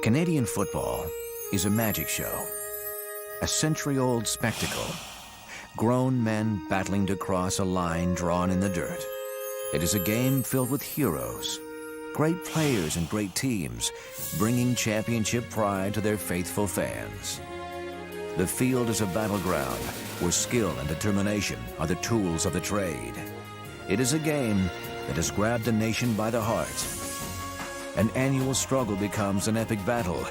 Canadian football is a magic show, a century-old spectacle, grown men battling to cross a line drawn in the dirt. It is a game filled with heroes, great players and great teams, bringing championship pride to their faithful fans. The field is a battleground where skill and determination are the tools of the trade. It is a game that has grabbed the nation by the heart. An annual struggle becomes an epic battle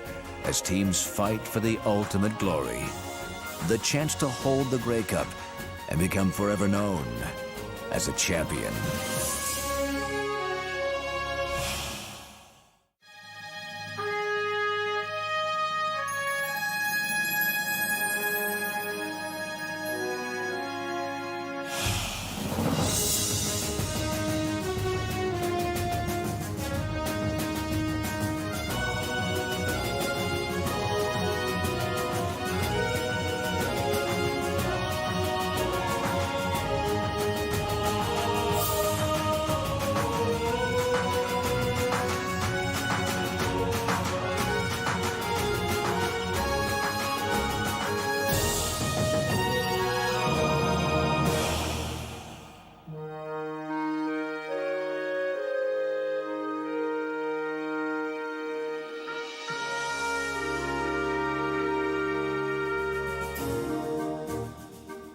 as teams fight for the ultimate glory, the chance to hold the Grey Cup and become forever known as a champion.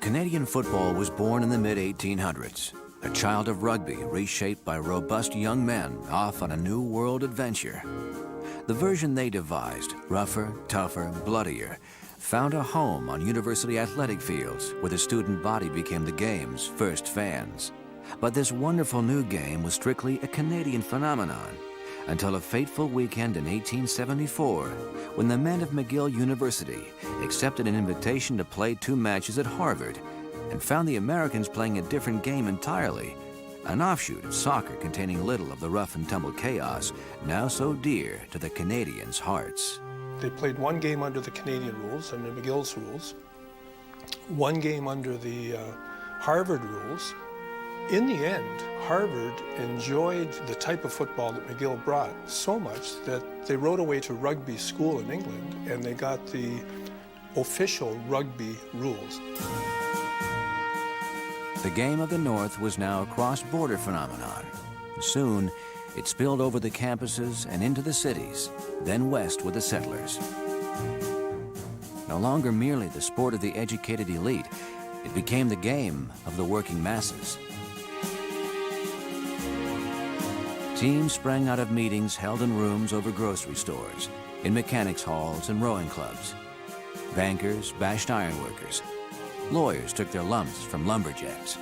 Canadian football was born in the mid-1800s, a child of rugby reshaped by robust young men off on a new world adventure. The version they devised, rougher, tougher, bloodier, found a home on university athletic fields where the student body became the game's first fans. But this wonderful new game was strictly a Canadian phenomenon until a fateful weekend in 1874 when the men of McGill University accepted an invitation to play 2 matches at Harvard and found the Americans playing a different game entirely, an offshoot of soccer containing little of the rough and tumble chaos now so dear to the Canadians' hearts. They played 1 game under the Canadian rules, under McGill's rules, 1 game under the Harvard rules. In the end, Harvard enjoyed the type of football that McGill brought so much that they wrote away to rugby school in England and they got the official rugby rules. The game of the North was now a cross-border phenomenon. Soon, it spilled over the campuses and into the cities, then west with the settlers. No longer merely the sport of the educated elite, it became the game of the working masses. Teams sprang out of meetings held in rooms over grocery stores, in mechanics halls and rowing clubs. Bankers bashed ironworkers. Lawyers took their lumps from lumberjacks.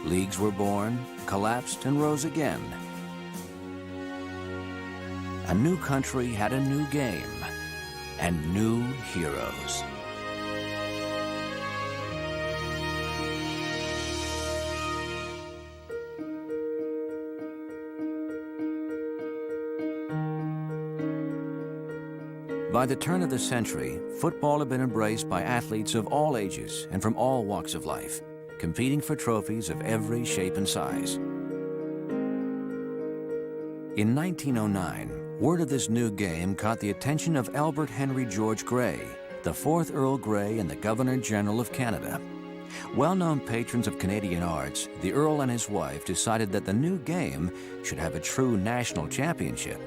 Leagues were born, collapsed, and rose again. A new country had a new game and new heroes. By the turn of the century, football had been embraced by athletes of all ages and from all walks of life, competing for trophies of every shape and size. In 1909, word of this new game caught the attention of Albert Henry George Grey, the 4th Earl Grey and the Governor-General of Canada. Well-known patrons of Canadian arts, the Earl and his wife decided that the new game should have a true national championship.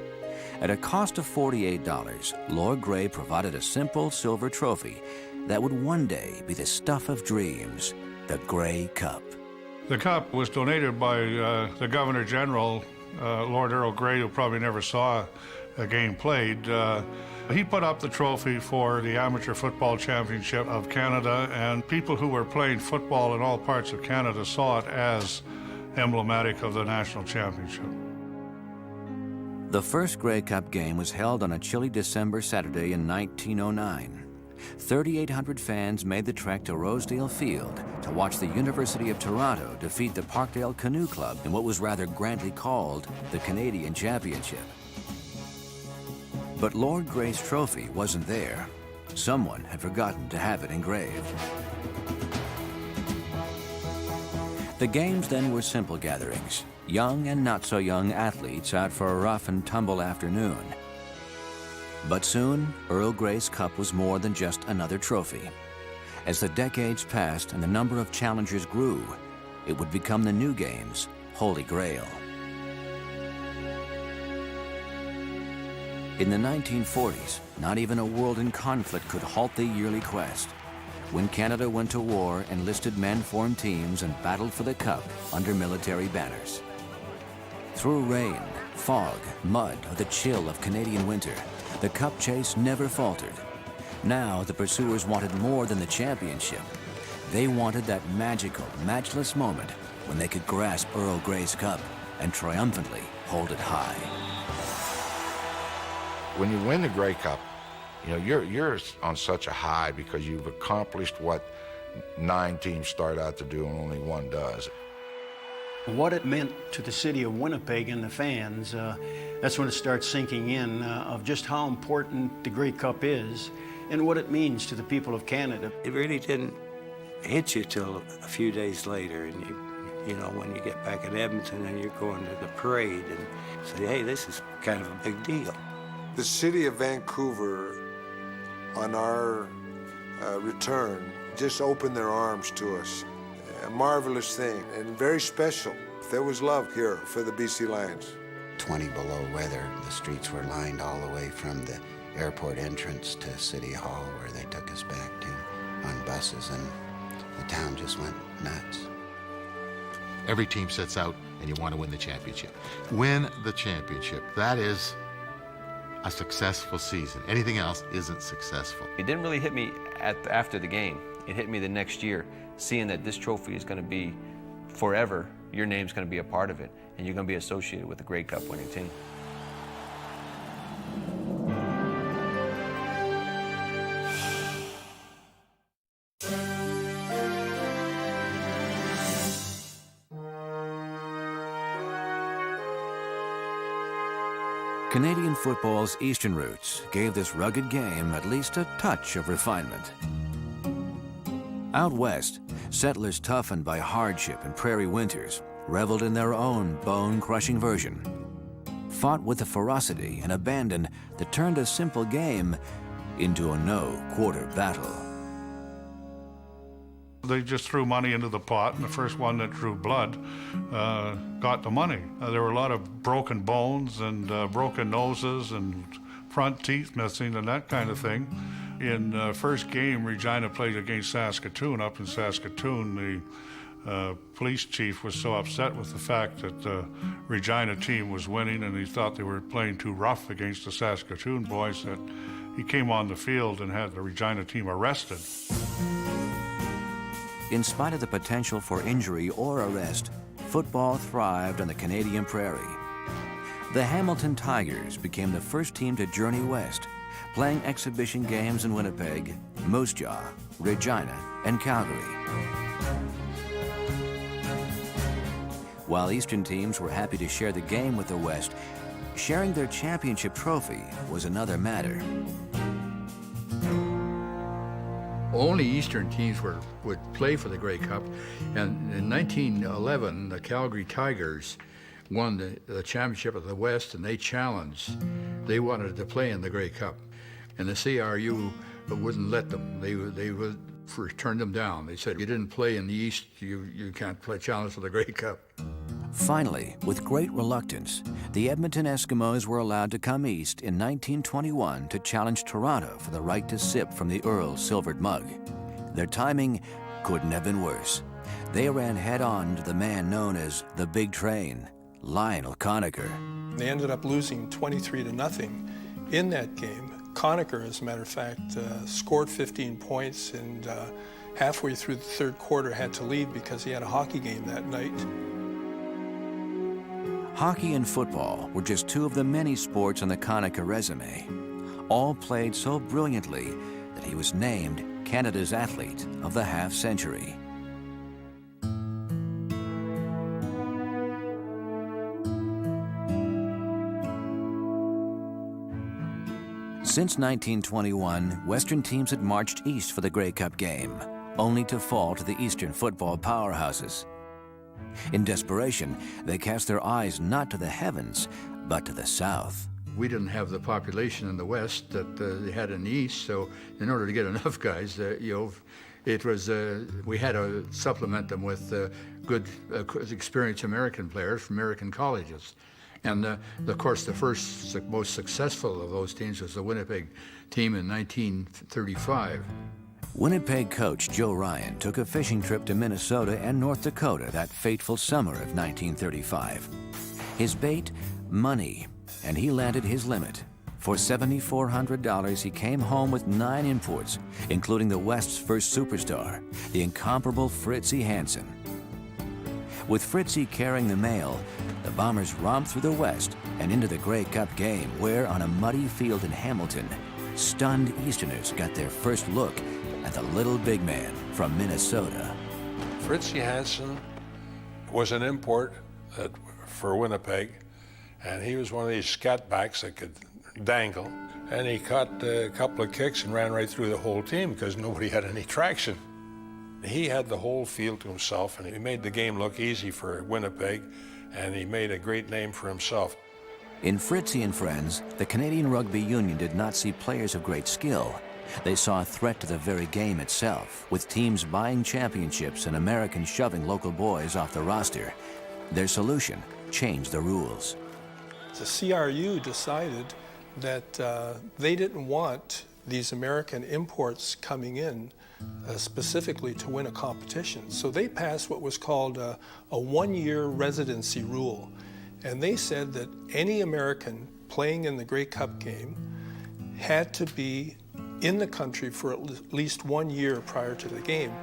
At a cost of $48, Lord Grey provided a simple silver trophy that would one day be the stuff of dreams, the Grey Cup. The cup was donated by the Governor-General, Lord Earl Grey, who probably never saw a game played. He put up the trophy for the Amateur Football Championship of Canada, and people who were playing football in all parts of Canada saw it as emblematic of the national championship. The first Grey Cup game was held on a chilly December Saturday in 1909. 3,800 fans made the trek to Rosedale Field to watch the University of Toronto defeat the Parkdale Canoe Club in what was rather grandly called the Canadian Championship. But Lord Grey's trophy wasn't there. Someone had forgotten to have it engraved. The games then were simple gatherings, young and not so young athletes out for a rough and tumble afternoon. But soon, Earl Grey's Cup was more than just another trophy. As the decades passed and the number of challengers grew, it would become the new game's Holy Grail. In the 1940s, not even a world in conflict could halt the yearly quest. When Canada went to war, enlisted men formed teams and battled for the Cup under military banners. Through rain, fog, mud, or the chill of Canadian winter, the Cup chase never faltered. Now, the pursuers wanted more than the championship. They wanted that magical, matchless moment when they could grasp Earl Grey's Cup and triumphantly hold it high. When you win the Grey Cup, you know, you're on such a high because you've accomplished what 9 teams start out to do and only 1 does. What it meant to the city of Winnipeg and the fans, that's when it starts sinking in of just how important the Grey Cup is and what it means to the people of Canada. It really didn't hit you till a few days later, and you know, when you get back in Edmonton and you're going to the parade and say, hey, this is kind of a big deal. The city of Vancouver, on our return, just opened their arms to us. A marvelous thing and very special. There was love here for the BC Lions. 20 below weather, the streets were lined all the way from the airport entrance to City Hall, where they took us back to on buses, and the town just went nuts. Every team sets out and you want to win the championship. Win the championship. That is a successful season. Anything else isn't successful. It didn't really hit me after the game. It hit me the next year, seeing that this trophy is going to be forever. Your name's going to be a part of it, and you're going to be associated with the Grey Cup winning team. Canadian football's eastern roots gave this rugged game at least a touch of refinement. Out west, settlers toughened by hardship and prairie winters reveled in their own bone-crushing version, fought with a ferocity and abandon that turned a simple game into a no-quarter battle. They just threw money into the pot, and the first one that drew blood got the money. There were a lot of broken bones and broken noses and front teeth missing and that kind of thing. In the first game, Regina played against Saskatoon. Up in Saskatoon, the police chief was so upset with the fact that the Regina team was winning, and he thought they were playing too rough against the Saskatoon boys, that he came on the field and had the Regina team arrested. In spite of the potential for injury or arrest, football thrived on the Canadian prairie. The Hamilton Tigers became the first team to journey west, playing exhibition games in Winnipeg, Moose Jaw, Regina, and Calgary. While Eastern teams were happy to share the game with the West, sharing their championship trophy was another matter. Only Eastern teams would play for the Grey Cup, and in 1911, the Calgary Tigers won the championship of the West, and they challenged. They wanted to play in the Grey Cup, and the CRU wouldn't let them. They would turn them down. They said, you didn't play in the East, you can't play challenge for the Grey Cup. Finally, with great reluctance, the Edmonton Eskimos were allowed to come east in 1921 to challenge Toronto for the right to sip from the Earl's silvered mug. Their timing couldn't have been worse. They ran head-on to the man known as the Big Train, Lionel Conacher. They ended up losing 23-0 in that game. Conacher, as a matter of fact, scored 15 points, and halfway through the third quarter had to leave because he had a hockey game that night. Hockey and football were just two of the many sports on the Conacher resume, all played so brilliantly that he was named Canada's Athlete of the Half-Century. Since 1921, Western teams had marched east for the Grey Cup game, only to fall to the Eastern football powerhouses. In desperation, they cast their eyes not to the heavens, but to the south. We didn't have the population in the West that they had in the East, so in order to get enough guys, it was we had to supplement them with good, experienced American players from American colleges. And of course, the first, most successful of those teams was the Winnipeg team in 1935. Winnipeg coach Joe Ryan took a fishing trip to Minnesota and North Dakota that fateful summer of 1935. His bait, money, and he landed his limit. For $7,400, he came home with 9 imports, including the West's first superstar, the incomparable Fritzie Hansen. With Fritzie carrying the mail, the Bombers romped through the West and into the Grey Cup game, where on a muddy field in Hamilton, stunned Easterners got their first look at the little big man from Minnesota. Fritzie Hansen was an import for Winnipeg, and he was one of these scatbacks that could dangle, and he caught a couple of kicks and ran right through the whole team because nobody had any traction. He had the whole field to himself, and he made the game look easy for Winnipeg, and he made a great name for himself. In Fritzie and Friends, the Canadian Rugby Union did not see players of great skill. They saw a threat to the very game itself, with teams buying championships and Americans shoving local boys off the roster. Their solution: change the rules. The CRU decided that they didn't want these American imports coming in specifically to win a competition. So they passed what was called a one-year residency rule. And they said that any American playing in the Grey Cup game had to be in the country for at least 1 year prior to the game.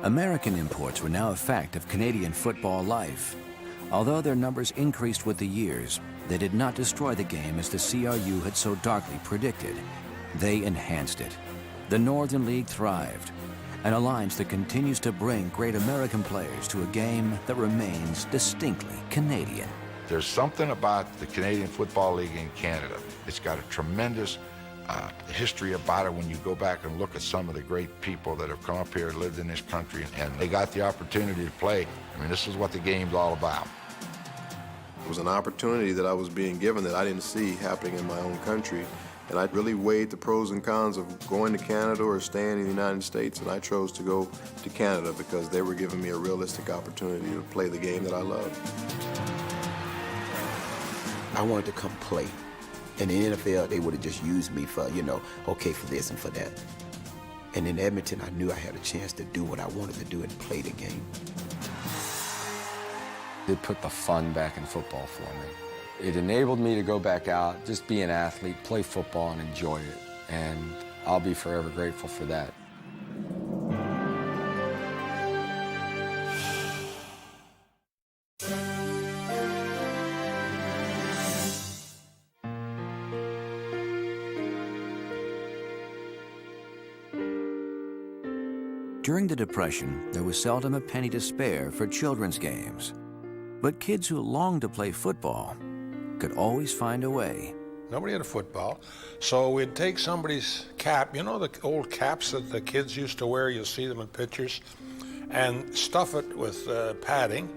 American imports were now a fact of Canadian football life. Although their numbers increased with the years, they did not destroy the game as the CRU had so darkly predicted. They enhanced it. The Northern League thrived, an alliance that continues to bring great American players to a game that remains distinctly Canadian. There's something about the Canadian Football League in Canada. It's got a tremendous history about it when you go back and look at some of the great people that have come up here and lived in this country, and they got the opportunity to play. I mean, this is what the game's all about. It was an opportunity that I was being given that I didn't see happening in my own country, and I really weighed the pros and cons of going to Canada or staying in the United States, and I chose to go to Canada because they were giving me a realistic opportunity to play the game that I love. I wanted to come play. In the NFL, they would have just used me for, okay, for this and for that. And in Edmonton, I knew I had a chance to do what I wanted to do and play the game. It put the fun back in football for me. It enabled me to go back out, just be an athlete, play football, and enjoy it. And I'll be forever grateful for that. During the Depression, there was seldom a penny to spare for children's games. But kids who longed to play football could always find a way. Nobody had a football, so we'd take somebody's cap, you know the old caps that the kids used to wear, you'll see them in pictures, and stuff it with padding,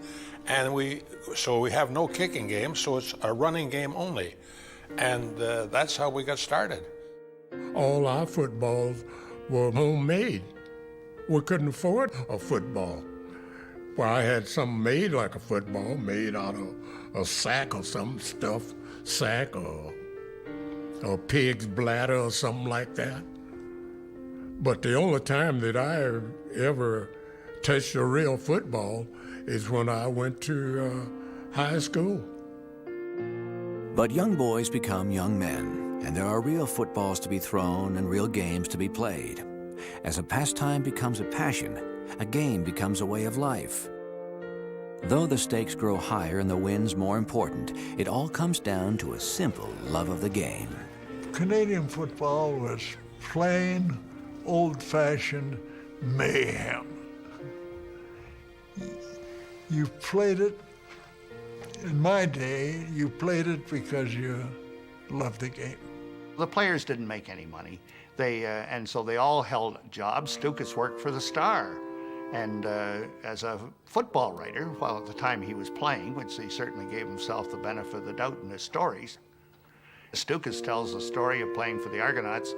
and so we have no kicking game, so it's a running game only. And that's how we got started. All our footballs were homemade. We couldn't afford a football. Well, I had something made like a football, made out of a sack or some stuff, sack or a pig's bladder or something like that. But the only time that I ever touched a real football is when I went to high school. But young boys become young men, and there are real footballs to be thrown and real games to be played. As a pastime becomes a passion, a game becomes a way of life. Though the stakes grow higher and the win's more important, it all comes down to a simple love of the game. Canadian football was plain, old-fashioned mayhem. You played it, in my day, you played it because you loved the game. The players didn't make any money. And so they all held jobs. Stukas worked for the Star. And as a football writer, well, at the time he was playing, which he certainly gave himself the benefit of the doubt in his stories, Stukas tells the story of playing for the Argonauts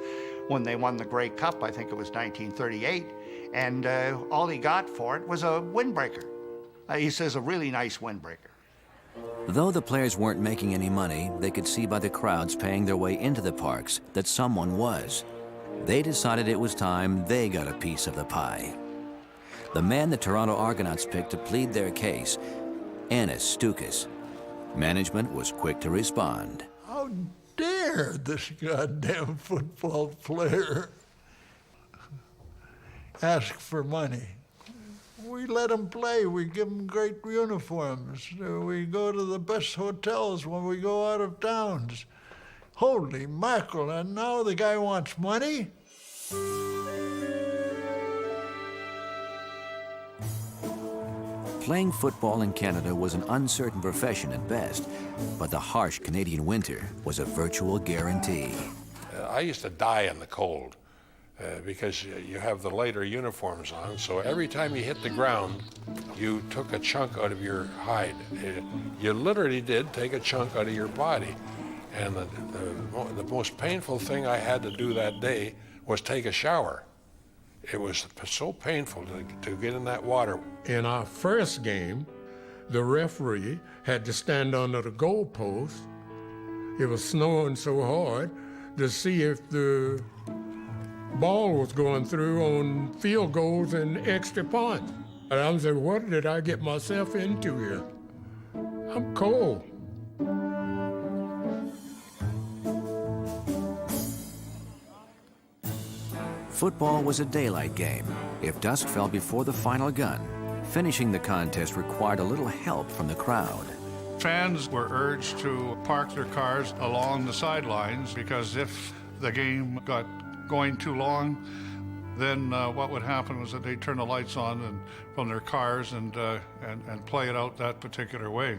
when they won the Grey Cup, I think it was 1938, and all he got for it was a windbreaker. He says a really nice windbreaker. Though the players weren't making any money, they could see by the crowds paying their way into the parks that someone was. They decided it was time they got a piece of the pie. The man the Toronto Argonauts picked to plead their case, Ennis Stukas. Management was quick to respond. How dare this goddamn football player ask for money? We let them play. We give them great uniforms. We go to the best hotels when we go out of towns. Holy mackerel, and now the guy wants money? Playing football in Canada was an uncertain profession at best, but the harsh Canadian winter was a virtual guarantee. I used to die in the cold because you have the lighter uniforms on, so every time you hit the ground, you took a chunk out of your hide. You literally did take a chunk out of your body. And the most painful thing I had to do that day was take a shower. It was so painful to get in that water. In our first game, the referee had to stand under the goalpost. It was snowing so hard to see if the ball was going through on field goals and extra points. And I'm saying, what did I get myself into here? I'm cold. Football was a daylight game. If dusk fell before the final gun, finishing the contest required a little help from the crowd. Fans were urged to park their cars along the sidelines because if the game got going too long, then what would happen was that they'd turn the lights on from their cars and play it out that particular way.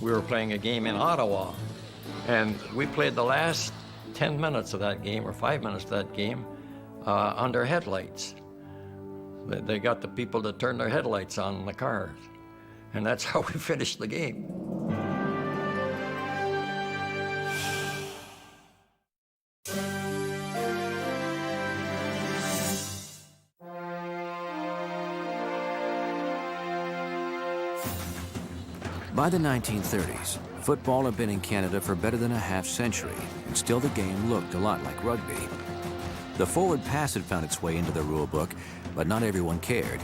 We were playing a game in Ottawa, and we played the last 10 minutes of that game, or 5 minutes of that game, under headlights. They got the people to turn their headlights on in the cars, and that's how we finished the game. By the 1930s, football had been in Canada for better than a half century, and still the game looked a lot like rugby. The forward pass had found its way into the rule book, but not everyone cared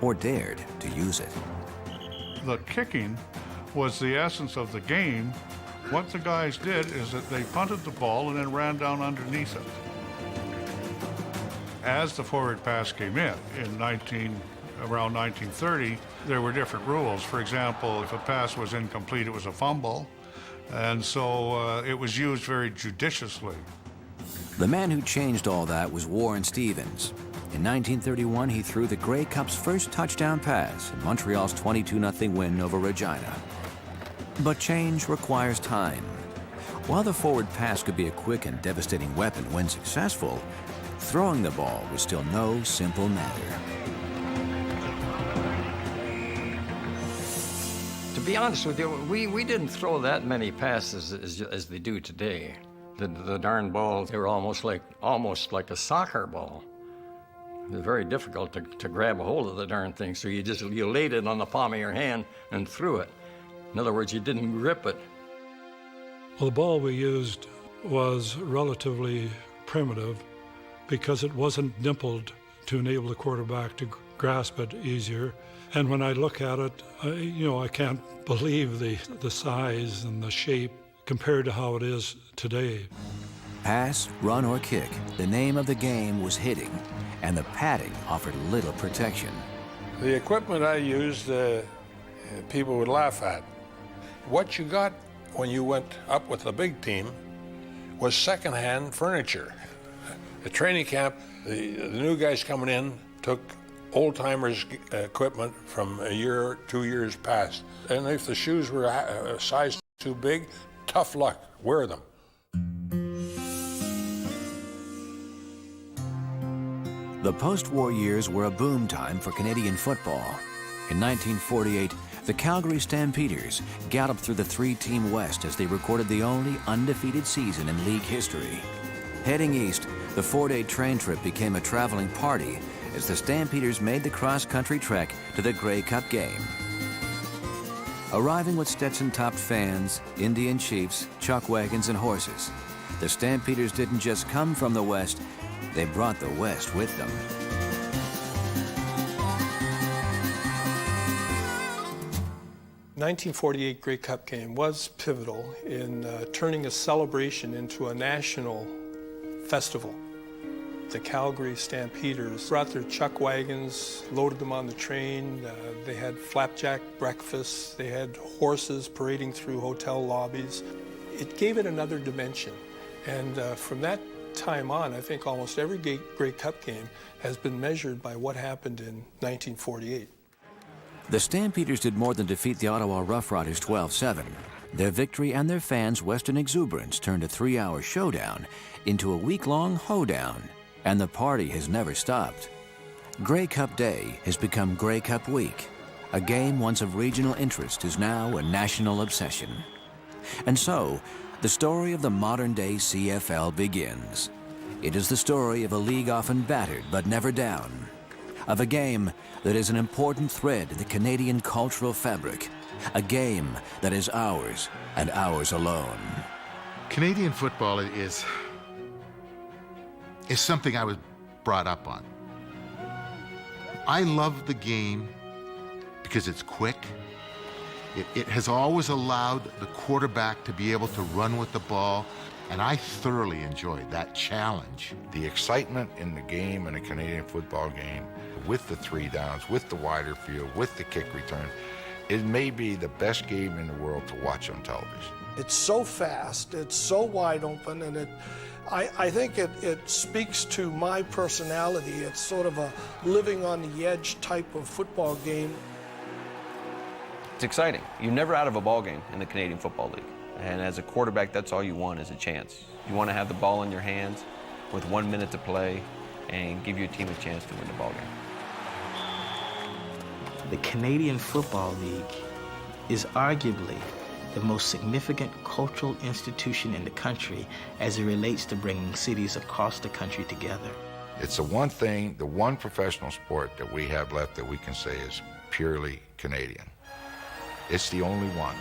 or dared to use it. The kicking was the essence of the game. What the guys did is that they punted the ball and then ran down underneath it. As the forward pass came in around 1930, there were different rules. For example, if a pass was incomplete, it was a fumble, and so it was used very judiciously. The man who changed all that was Warren Stevens. In 1931, he threw the Grey Cup's first touchdown pass in Montreal's 22-0 win over Regina. But change requires time. While the forward pass could be a quick and devastating weapon when successful, throwing the ball was still no simple matter. To be honest with you, we didn't throw that many passes as they do today. The darn balls, they were almost like a soccer ball. It was very difficult to grab a hold of the darn thing, so you laid it on the palm of your hand and threw it. In other words, you didn't grip it. Well, the ball we used was relatively primitive because it wasn't dimpled to enable the quarterback to grasp it easier. And when I look at it, I can't believe the size and the shape compared to how it is today. Pass, run, or kick, the name of the game was hitting, and the padding offered little protection. The equipment I used, people would laugh at. What you got when you went up with the big team was secondhand furniture. At training camp, the new guys coming in took old-timers' equipment from a year, 2 years past. And if the shoes were a size too big, tough luck, wear them. The post-war years were a boom time for Canadian football. In 1948, The Calgary Stampeders galloped through the three-team West as they recorded the only undefeated season in league history. Heading east, the 4-day train trip became a traveling party as the Stampeders made the cross-country trek to the Grey Cup game. Arriving with Stetson-topped fans, Indian chiefs, chuck wagons, and horses, the Stampeders didn't just come from the West, they brought the West with them. The 1948 Grey Cup game was pivotal in turning a celebration into a national festival. The Calgary Stampeders brought their chuck wagons, loaded them on the train. They had flapjack breakfasts. They had horses parading through hotel lobbies. It gave it another dimension. And from that time on, I think almost every Grey Cup game has been measured by what happened in 1948. The Stampeders did more than defeat the Ottawa Rough Riders 12-7. Their victory and their fans' Western exuberance turned a 3-hour showdown into a week-long hoedown, and the party has never stopped. Grey Cup Day has become Grey Cup Week. A game once of regional interest is now a national obsession. And so, the story of the modern-day CFL begins. It is the story of a league often battered but never down, of a game that is an important thread in the Canadian cultural fabric, a game that is ours and ours alone. Canadian football is something I was brought up on. I love the game because it's quick. It has always allowed the quarterback to be able to run with the ball, and I thoroughly enjoyed that challenge. The excitement in the game, in a Canadian football game, with the 3 downs, with the wider field, with the kick return, it may be the best game in the world to watch on television. It's so fast, it's so wide open, and I think it speaks to my personality. It's sort of a living on the edge type of football game. It's exciting. You're never out of a ball game in the Canadian Football League. And as a quarterback, that's all you want is a chance. You want to have the ball in your hands with 1 minute to play and give your team a chance to win the ball game. The Canadian Football League is arguably the most significant cultural institution in the country as it relates to bringing cities across the country together. It's the one thing, the one professional sport that we have left that we can say is purely Canadian. It's the only one.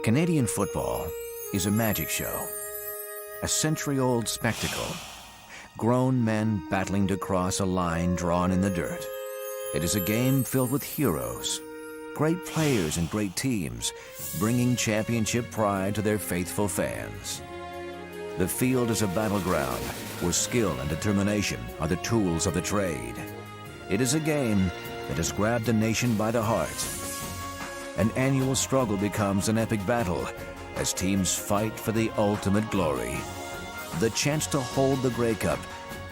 Canadian football is a magic show, a century-old spectacle, grown men battling to cross a line drawn in the dirt. It is a game filled with heroes, great players and great teams, bringing championship pride to their faithful fans. The field is a battleground where skill and determination are the tools of the trade. It is a game that has grabbed a nation by the heart. An annual struggle becomes an epic battle as teams fight for the ultimate glory, the chance to hold the Grey Cup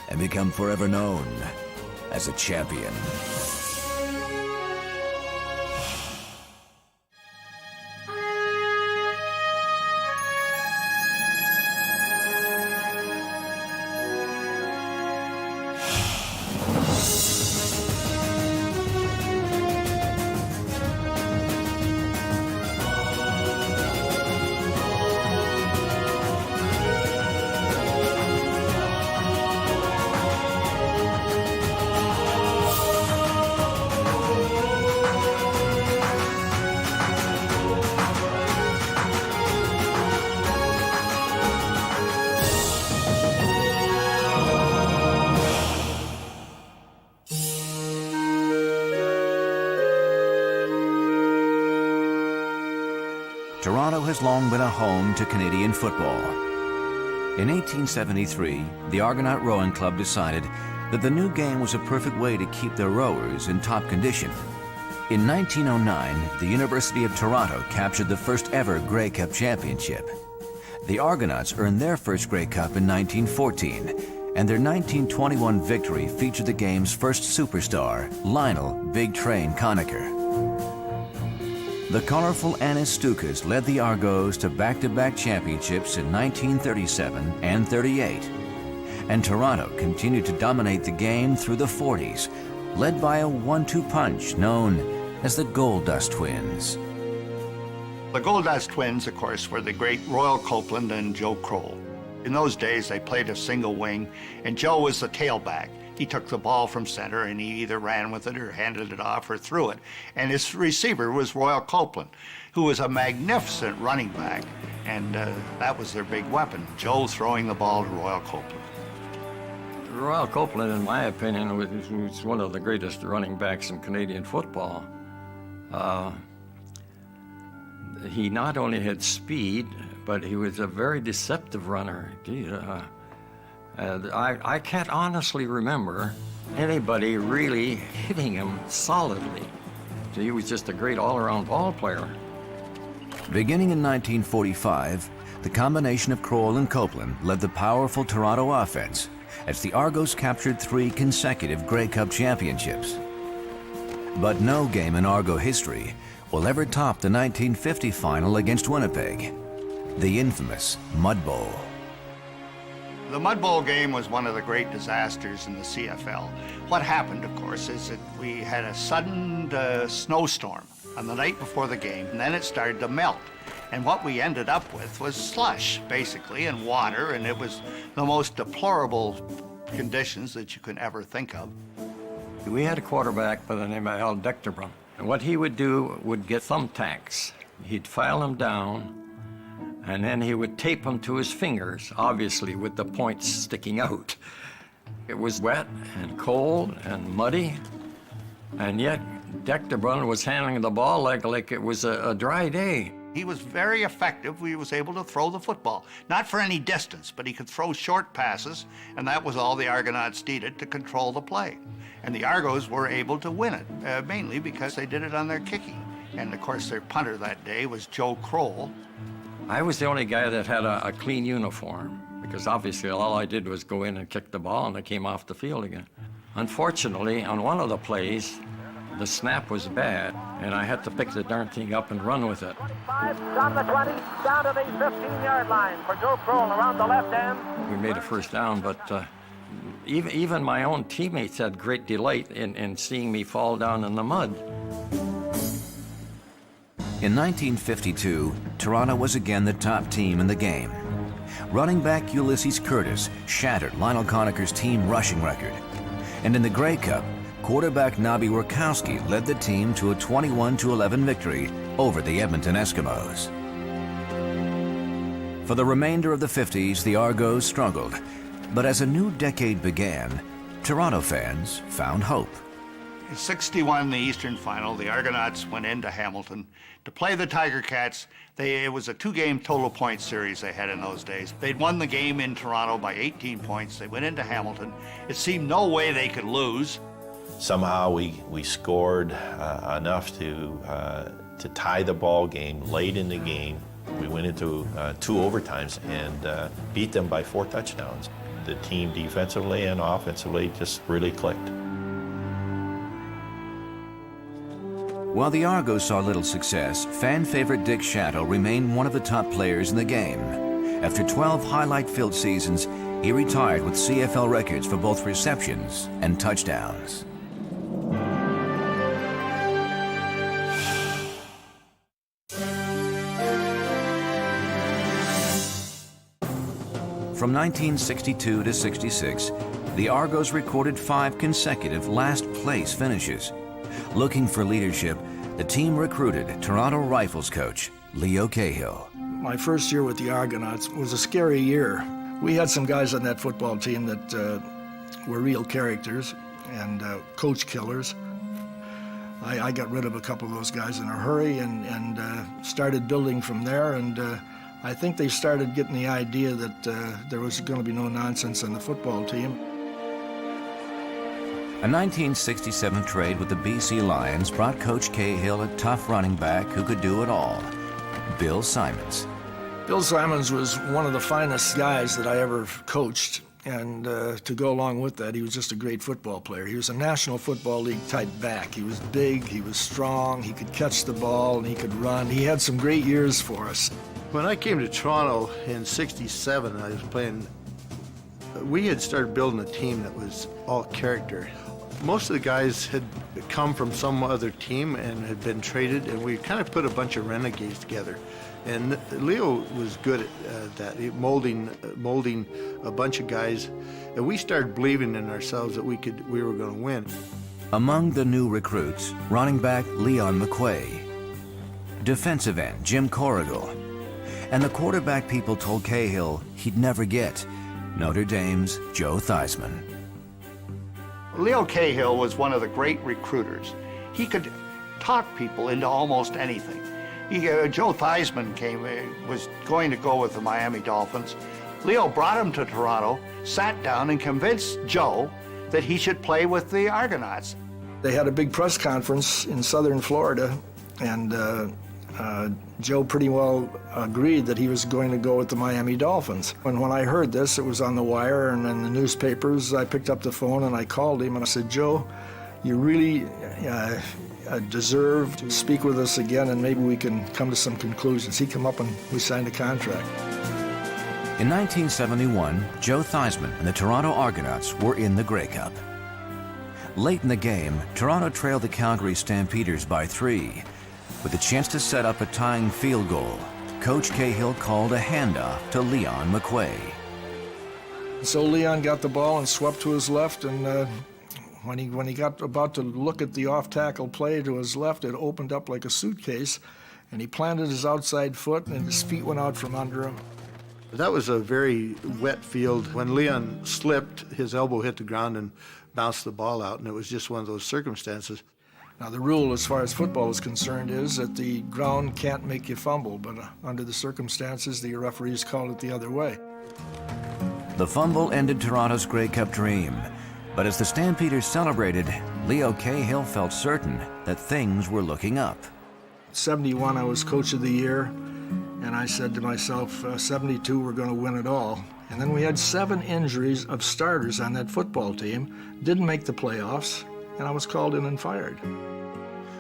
and become forever known as a champion. Toronto has long been a home to Canadian football. In 1873, the Argonaut Rowing Club decided that the new game was a perfect way to keep their rowers in top condition. In 1909, the University of Toronto captured the first ever Grey Cup championship. The Argonauts earned their first Grey Cup in 1914, and their 1921 victory featured the game's first superstar, Lionel Big Train Conacher. The colorful Annis Stukas led the Argos to back-to-back championships in 1937 and 38. And Toronto continued to dominate the game through the 40s, led by a 1-2 punch known as the Gold Dust Twins. The Gold Dust Twins, of course, were the great Royal Copeland and Joe Kroll. In those days, they played a single wing, and Joe was the tailback. He took the ball from center, and he either ran with it or handed it off or threw it. And his receiver was Royal Copeland, who was a magnificent running back, and that was their big weapon, Joe throwing the ball to Royal Copeland. Royal Copeland, in my opinion, was one of the greatest running backs in Canadian football. He not only had speed, but he was a very deceptive runner. I can't honestly remember anybody really hitting him solidly. He was just a great all-around ball player. Beginning in 1945, the combination of Kroll and Copeland led the powerful Toronto offense as the Argos captured 3 consecutive Grey Cup championships. But no game in Argo history will ever top the 1950 final against Winnipeg, the infamous Mud Bowl. The Mud Bowl game was one of the great disasters in the CFL. What happened, of course, is that we had a sudden snowstorm on the night before the game, and then it started to melt. And what we ended up with was slush, basically, and water, and it was the most deplorable conditions that you can ever think of. We had a quarterback by the name of Al Decterbrun. And what he would do would get thumbtacks. He'd file them down, and then he would tape them to his fingers, obviously with the points sticking out. It was wet and cold and muddy, and yet Decterbrun was handling the ball like it was a dry day. He was very effective. He was able to throw the football, not for any distance, but he could throw short passes, and that was all the Argonauts needed to control the play. And the Argos were able to win it, mainly because they did it on their kicking. And of course, their punter that day was Joe Kroll. I was the only guy that had a clean uniform, because obviously all I did was go in and kick the ball, and I came off the field again. Unfortunately, on one of the plays, the snap was bad, and I had to pick the darn thing up and run with it. 5, down the 20, down to the 15-yard line for Joe Kroll around the left end. We made a first down, but even my own teammates had great delight in seeing me fall down in the mud. In 1952, Toronto was again the top team in the game. Running back Ulysses Curtis shattered Lionel Conacher's team rushing record. And in the Grey Cup, quarterback Nobby Workowski led the team to a 21-11 victory over the Edmonton Eskimos. For the remainder of the 50s, the Argos struggled. But as a new decade began, Toronto fans found hope. In '61, the Eastern Final, the Argonauts went into Hamilton to play the Tiger Cats. It was a 2-game total point series they had in those days. They'd won the game in Toronto by 18 points. They went into Hamilton. It seemed no way they could lose. Somehow we scored enough to tie the ball game late in the game. We went into 2 overtimes and beat them by 4 touchdowns. The team defensively and offensively just really clicked. While the Argos saw little success, fan favorite Dick Shatto remained one of the top players in the game. After 12 highlight-filled seasons, he retired with CFL records for both receptions and touchdowns. From 1962 to 66, the Argos recorded 5 consecutive last-place finishes. Looking for leadership, the team recruited Toronto Rifles coach Leo Cahill. My first year with the Argonauts was a scary year. We had some guys on that football team that were real characters and coach killers. I got rid of a couple of those guys in a hurry and started building from there, and I think they started getting the idea that there was going to be no nonsense on the football team. A 1967 trade with the BC Lions brought Coach Cahill a tough running back who could do it all, Bill Simons. Bill Simons was one of the finest guys that I ever coached, and to go along with that, he was just a great football player. He was a National Football League type back. He was big, he was strong, he could catch the ball, and he could run. He had some great years for us. When I came to Toronto in '67, I was playing, we had started building a team that was all character. Most of the guys had come from some other team and had been traded, and we kind of put a bunch of renegades together. And Leo was good at that, molding a bunch of guys, and we started believing in ourselves that we were going to win. Among the new recruits, running back Leon McQuay, defensive end Jim Corrigal, and the quarterback people told Cahill he'd never get, Notre Dame's Joe Theismann. Leo Cahill was one of the great recruiters. He could talk people into almost anything. Joe Theismann was going to go with the Miami Dolphins. Leo brought him to Toronto, sat down and convinced Joe that he should play with the Argonauts. They had a big press conference in southern Florida, and Joe pretty well agreed that he was going to go with the Miami Dolphins. And when I heard this, it was on the wire and in the newspapers. I picked up the phone and I called him and I said, Joe, you really deserve to speak with us again, and maybe we can come to some conclusions. He came up and we signed a contract. In 1971, Joe Theismann and the Toronto Argonauts were in the Grey Cup. Late in the game, Toronto trailed the Calgary Stampeders by 3. With a chance to set up a tying field goal, Coach Cahill called a handoff to Leon McQuay. So Leon got the ball and swept to his left, and when he got about to look at the off-tackle play to his left, it opened up like a suitcase, and he planted his outside foot, and his feet went out from under him. That was a very wet field. When Leon slipped, his elbow hit the ground and bounced the ball out, and it was just one of those circumstances. Now, the rule as far as football is concerned is that the ground can't make you fumble, but under the circumstances, the referees called it the other way. The fumble ended Toronto's Grey Cup dream. But as the Stampeders celebrated, Leo Cahill felt certain that things were looking up. 71, I was Coach of the Year, and I said to myself, 72, we're going to win it all. And then we had 7 injuries of starters on that football team, didn't make the playoffs, and I was called in and fired.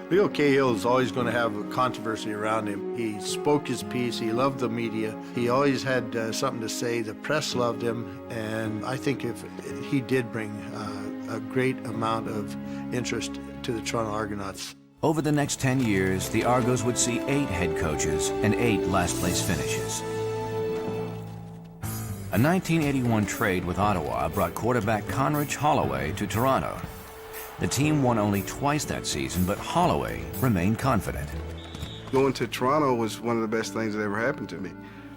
Leo Cahill is always going to have a controversy around him. He spoke his piece, he loved the media, he always had something to say, the press loved him, and I think if he did bring a great amount of interest to the Toronto Argonauts. Over the next 10 years, the Argos would see 8 head coaches and 8 last-place finishes. A 1981 trade with Ottawa brought quarterback Conrich Holloway to Toronto. The team won only twice that season, but Holloway remained confident. Going to Toronto was one of the best things that ever happened to me.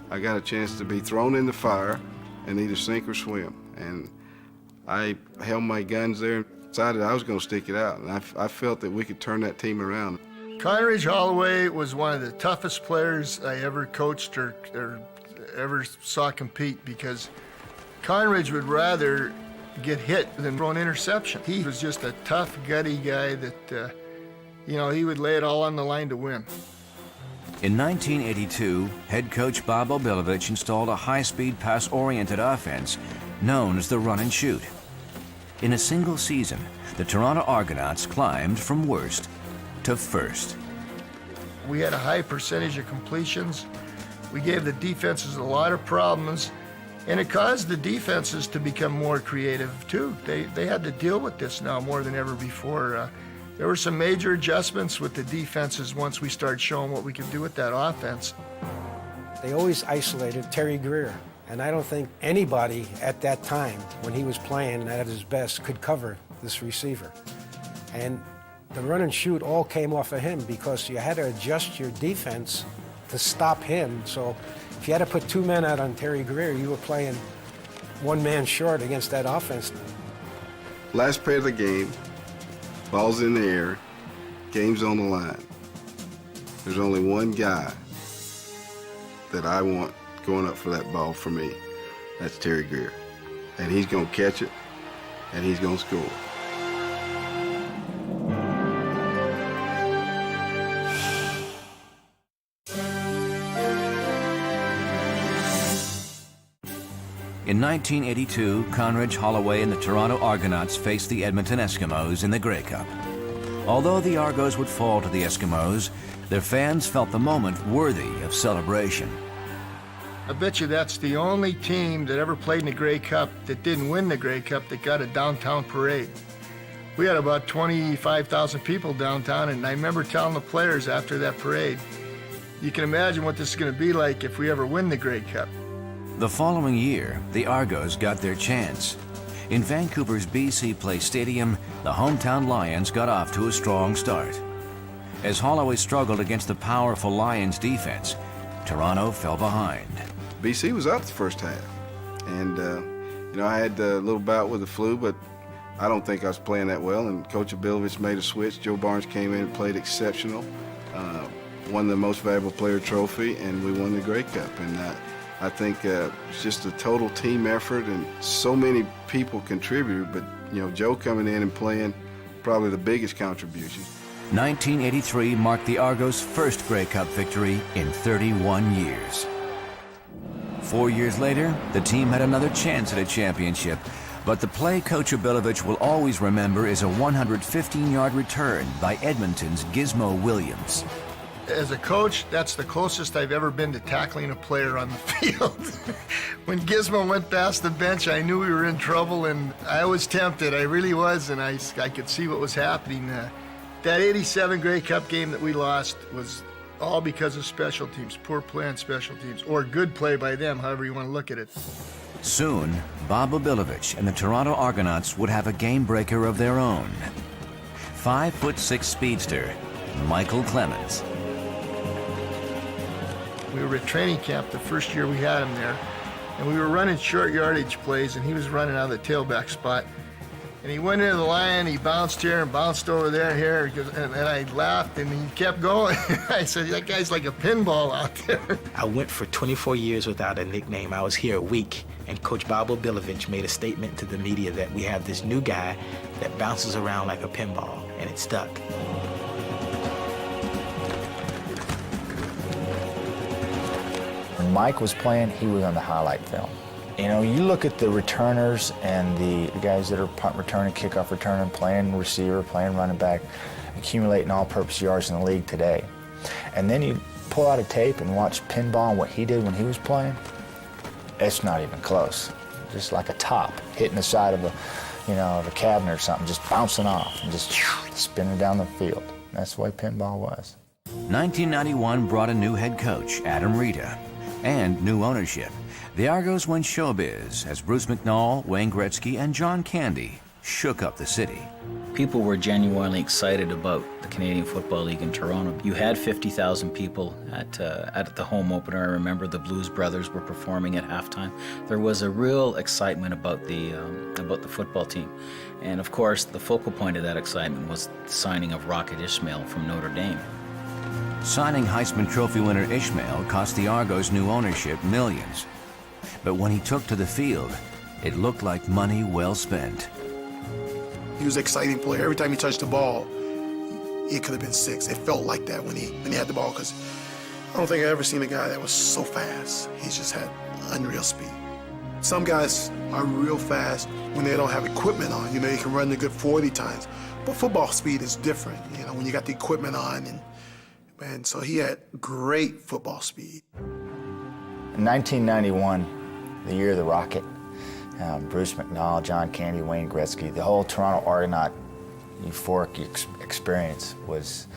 I got a chance to be thrown in the fire and either sink or swim. And I held my guns there and decided I was going to stick it out. And I felt that we could turn that team around. Conrich Holloway was one of the toughest players I ever coached or ever saw compete, because Conrich would rather get hit than throw an interception. He was just a tough, gutty guy that, he would lay it all on the line to win. In 1982, head coach Bob Obilovich installed a high-speed, pass-oriented offense known as the run and shoot. In a single season, the Toronto Argonauts climbed from worst to first. We had a high percentage of completions. We gave the defenses a lot of problems, and it caused the defenses to become more creative too. They had to deal with this now more than ever before. There were some major adjustments with the defenses once we started showing what we could do with that offense. They always isolated Terry Greer, and I don't think anybody at that time, when he was playing at his best, could cover this receiver. And the run and shoot all came off of him because you had to adjust your defense to stop him. So if you had to put 2 men out on Terry Greer, you were playing 1 man short against that offense. Last play of the game, ball's in the air. game's on the line. There's only one guy that I want going up for that ball for me. That's Terry Greer. And he's going to catch it, and he's going to score. In 1982, Conridge, Holloway, and the Toronto Argonauts faced the Edmonton Eskimos in the Grey Cup. Although the Argos would fall to the Eskimos, their fans felt the moment worthy of celebration. I bet you that's the only team that ever played in the Grey Cup that didn't win the Grey Cup that got a downtown parade. We had about 25,000 people downtown, and I remember telling the players after that parade, you can imagine what this is going to be like if we ever win the Grey Cup. The following year, the Argos got their chance. In Vancouver's BC Place Stadium, the hometown Lions got off to a strong start. As Holloway struggled against the powerful Lions defense, Toronto fell behind. BC was up the first half, and I had a little bout with the flu, but I don't think I was playing that well, and Coach Abilovich made a switch. Joe Barnes came in and played exceptional, won the Most Valuable Player trophy, and we won the Grey Cup. And I think it's just a total team effort, and so many people contributed, but Joe coming in and playing probably the biggest contribution. 1983 marked the Argos' first Grey Cup victory in 31 years. 4 years later, the team had another chance at a championship, but the play Coach Abilovich will always remember is a 115-yard return by Edmonton's Gizmo Williams. As a coach, that's the closest I've ever been to tackling a player on the field. When Gizmo went past the bench, I knew we were in trouble, and I was tempted. I really was, and I could see what was happening. That 87 Grey Cup game that we lost was all because of special teams, poor play on special teams, or good play by them, however you want to look at it. Soon, Bob Abilovich and the Toronto Argonauts would have a game breaker of their own. 5'6" speedster, Michael Clemens. We were at training camp the first year we had him there, and we were running short yardage plays, and he was running out of the tailback spot. And he went into the line, he bounced here and bounced over there and here, and I laughed, and he kept going. I said, that guy's like a pinball out there. I went for 24 years without a nickname. I was here a week, and Coach Bob Abilovich made a statement to the media that we have this new guy that bounces around like a pinball, and it stuck. When Mike was playing, he was on the highlight film. You look at the returners and the guys that are punt returning, kickoff returning, playing receiver, playing running back, accumulating all-purpose yards in the league today. And then you pull out a tape and watch pinball and what he did when he was playing. It's not even close. Just like a top hitting the side of a cabinet or something, just bouncing off and just spinning down the field. That's the way pinball was. 1991 brought a new head coach, Adam Rita, and new ownership. The Argos went showbiz as Bruce McNall, Wayne Gretzky, and John Candy shook up the city. People were genuinely excited about the Canadian Football League in Toronto. You had 50,000 people at the home opener. I remember the Blues Brothers were performing at halftime. There was a real excitement about the football team. And of course, the focal point of that excitement was the signing of Rocket Ismail from Notre Dame. Signing Heisman Trophy winner Ishmael cost the Argos new ownership millions. But when he took to the field, it looked like money well spent. He was an exciting player. Every time he touched the ball, it could have been 6. It felt like that when he had the ball, because I don't think I've ever seen a guy that was so fast. He just had unreal speed. Some guys are real fast when they don't have equipment on. You can run a good 40 times. But football speed is different, when you got the equipment on. And so he had great football speed. In 1991, the year of the Rocket, Bruce McNall, John Candy, Wayne Gretzky, the whole Toronto Argonaut euphoric experience was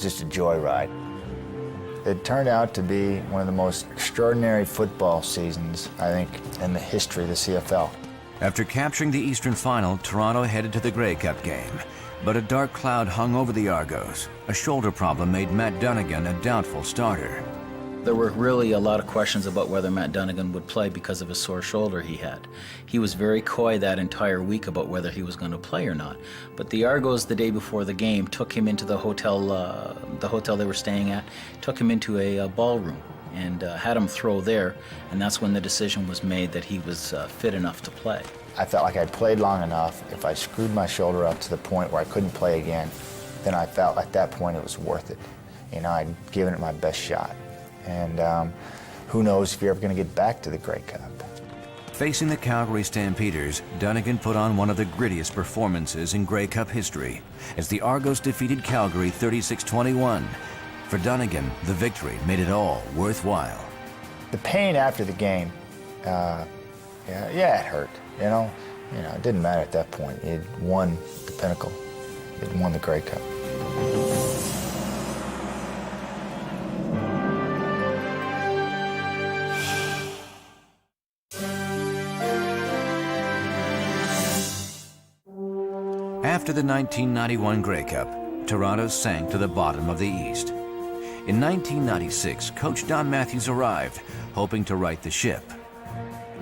just a joyride. It turned out to be one of the most extraordinary football seasons, I think, in the history of the CFL. After capturing the Eastern Final, Toronto headed to the Grey Cup game. But a dark cloud hung over the Argos. A shoulder problem made Matt Dunnigan a doubtful starter. There were really a lot of questions about whether Matt Dunnigan would play because of a sore shoulder he had. He was very coy that entire week about whether he was going to play or not. But the Argos, the day before the game, took him into the hotel they were staying at, took him into a ballroom and had him throw there, and that's when the decision was made that he was fit enough to play. I felt like I'd played long enough. If I screwed my shoulder up to the point where I couldn't play again, then I felt at that point it was worth it. You know, I'd given it my best shot. And who knows if you're ever going to get back to the Grey Cup. Facing the Calgary Stampeders, Dunnigan put on one of the grittiest performances in Grey Cup history as the Argos defeated Calgary 36-21. For Dunnigan, the victory made it all worthwhile. The pain after the game, yeah, it hurt. You know, it didn't matter at that point. It won the pinnacle. It won the Grey Cup. After the 1991 Grey Cup, Toronto sank to the bottom of the East. In 1996, Coach Don Matthews arrived, hoping to right the ship.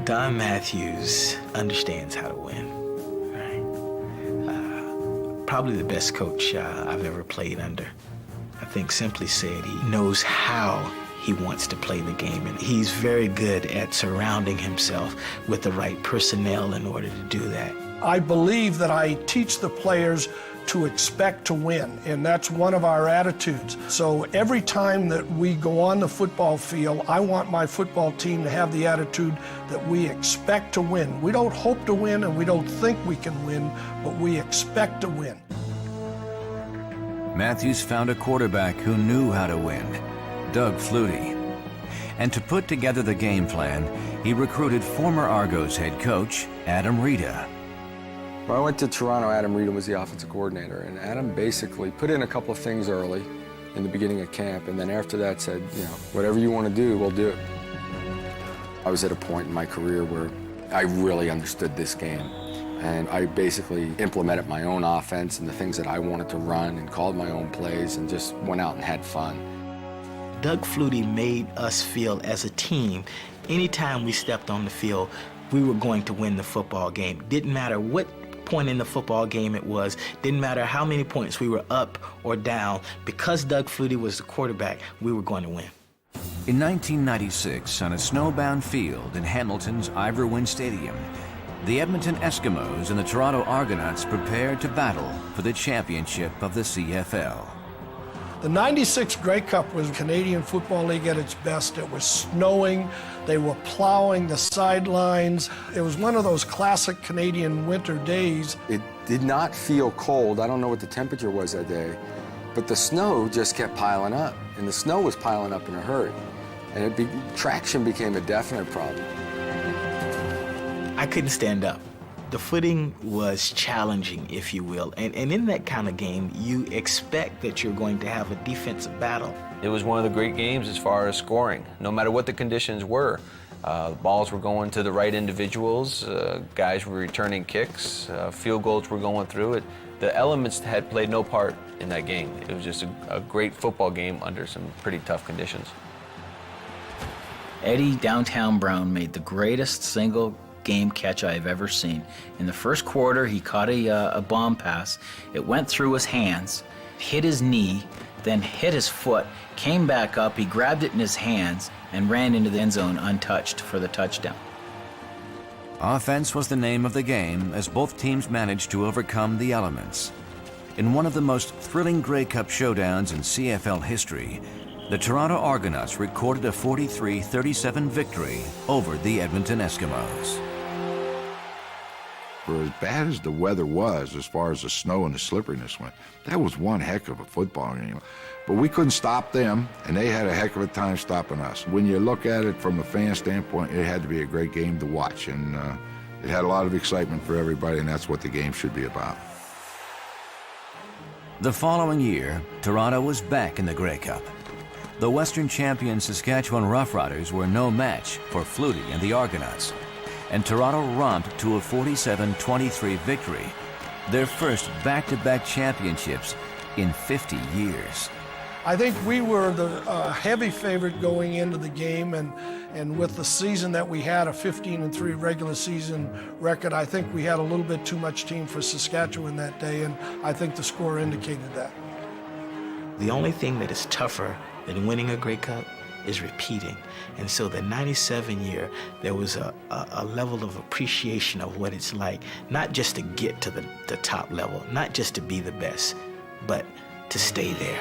Don Matthews understands how to win, right? Probably the best coach I've ever played under. I think simply said, he knows how he wants to play the game, and he's very good at surrounding himself with the right personnel in order to do that. I believe that I teach the players to expect to win, and that's one of our attitudes. So every time that we go on the football field, I want my football team to have the attitude that we expect to win. We don't hope to win and we don't think we can win, but we expect to win. Matthews found a quarterback who knew how to win, Doug Flutie. And to put together the game plan, he recruited former Argos head coach Adam Rita. When I went to Toronto, Adam Rita was the offensive coordinator, and Adam basically put in a couple of things early in the beginning of camp, and then after that said, whatever you want to do, we'll do it. I was at a point in my career where I really understood this game, and I basically implemented my own offense and the things that I wanted to run and called my own plays and just went out and had fun. Doug Flutie made us feel as a team, anytime we stepped on the field, we were going to win the football game. Didn't matter what point in the football game it was, didn't matter how many points we were up or down, because Doug Flutie was the quarterback, we were going to win. In 1996, on a snowbound field in Hamilton's Ivor Wynne Stadium, the Edmonton Eskimos and the Toronto Argonauts prepared to battle for the championship of the CFL. The 96 Grey Cup was Canadian Football League at its best. It was snowing. They were plowing the sidelines. It was one of those classic Canadian winter days. It did not feel cold. I don't know what the temperature was that day, but the snow just kept piling up, and the snow was piling up in a hurry, and traction became a definite problem. I couldn't stand up. The footing was challenging, if you will, and in that kind of game, you expect that you're going to have a defensive battle. It was one of the great games as far as scoring. No matter what the conditions were, balls were going to the right individuals, guys were returning kicks, field goals were going through it. The elements had played no part in that game. It was just a great football game under some pretty tough conditions. Eddie Downtown Brown made the greatest single game catch I've ever seen. In the first quarter, he caught a bomb pass. It went through his hands, hit his knee, then hit his foot, came back up, he grabbed it in his hands, and ran into the end zone untouched for the touchdown. Offense was the name of the game as both teams managed to overcome the elements. In one of the most thrilling Grey Cup showdowns in CFL history, the Toronto Argonauts recorded a 43-37 victory over the Edmonton Eskimos. For as bad as the weather was, as far as the snow and the slipperiness went, that was one heck of a football game. But we couldn't stop them, and they had a heck of a time stopping us. When you look at it from a fan standpoint, it had to be a great game to watch, and it had a lot of excitement for everybody, and that's what the game should be about. The following year, Toronto was back in the Grey Cup. The Western champion Saskatchewan Roughriders were no match for Flutie and the Argonauts, and Toronto romped to a 47-23 victory, their first back-to-back championships in 50 years. I think we were the heavy favorite going into the game, and with the season that we had, a 15-3 regular season record, I think we had a little bit too much team for Saskatchewan that day, and I think the score indicated that. The only thing that is tougher than winning a Grey Cup is repeating. And so the 97 year, there was a level of appreciation of what it's like, not just to get to the top level, not just to be the best, but to stay there.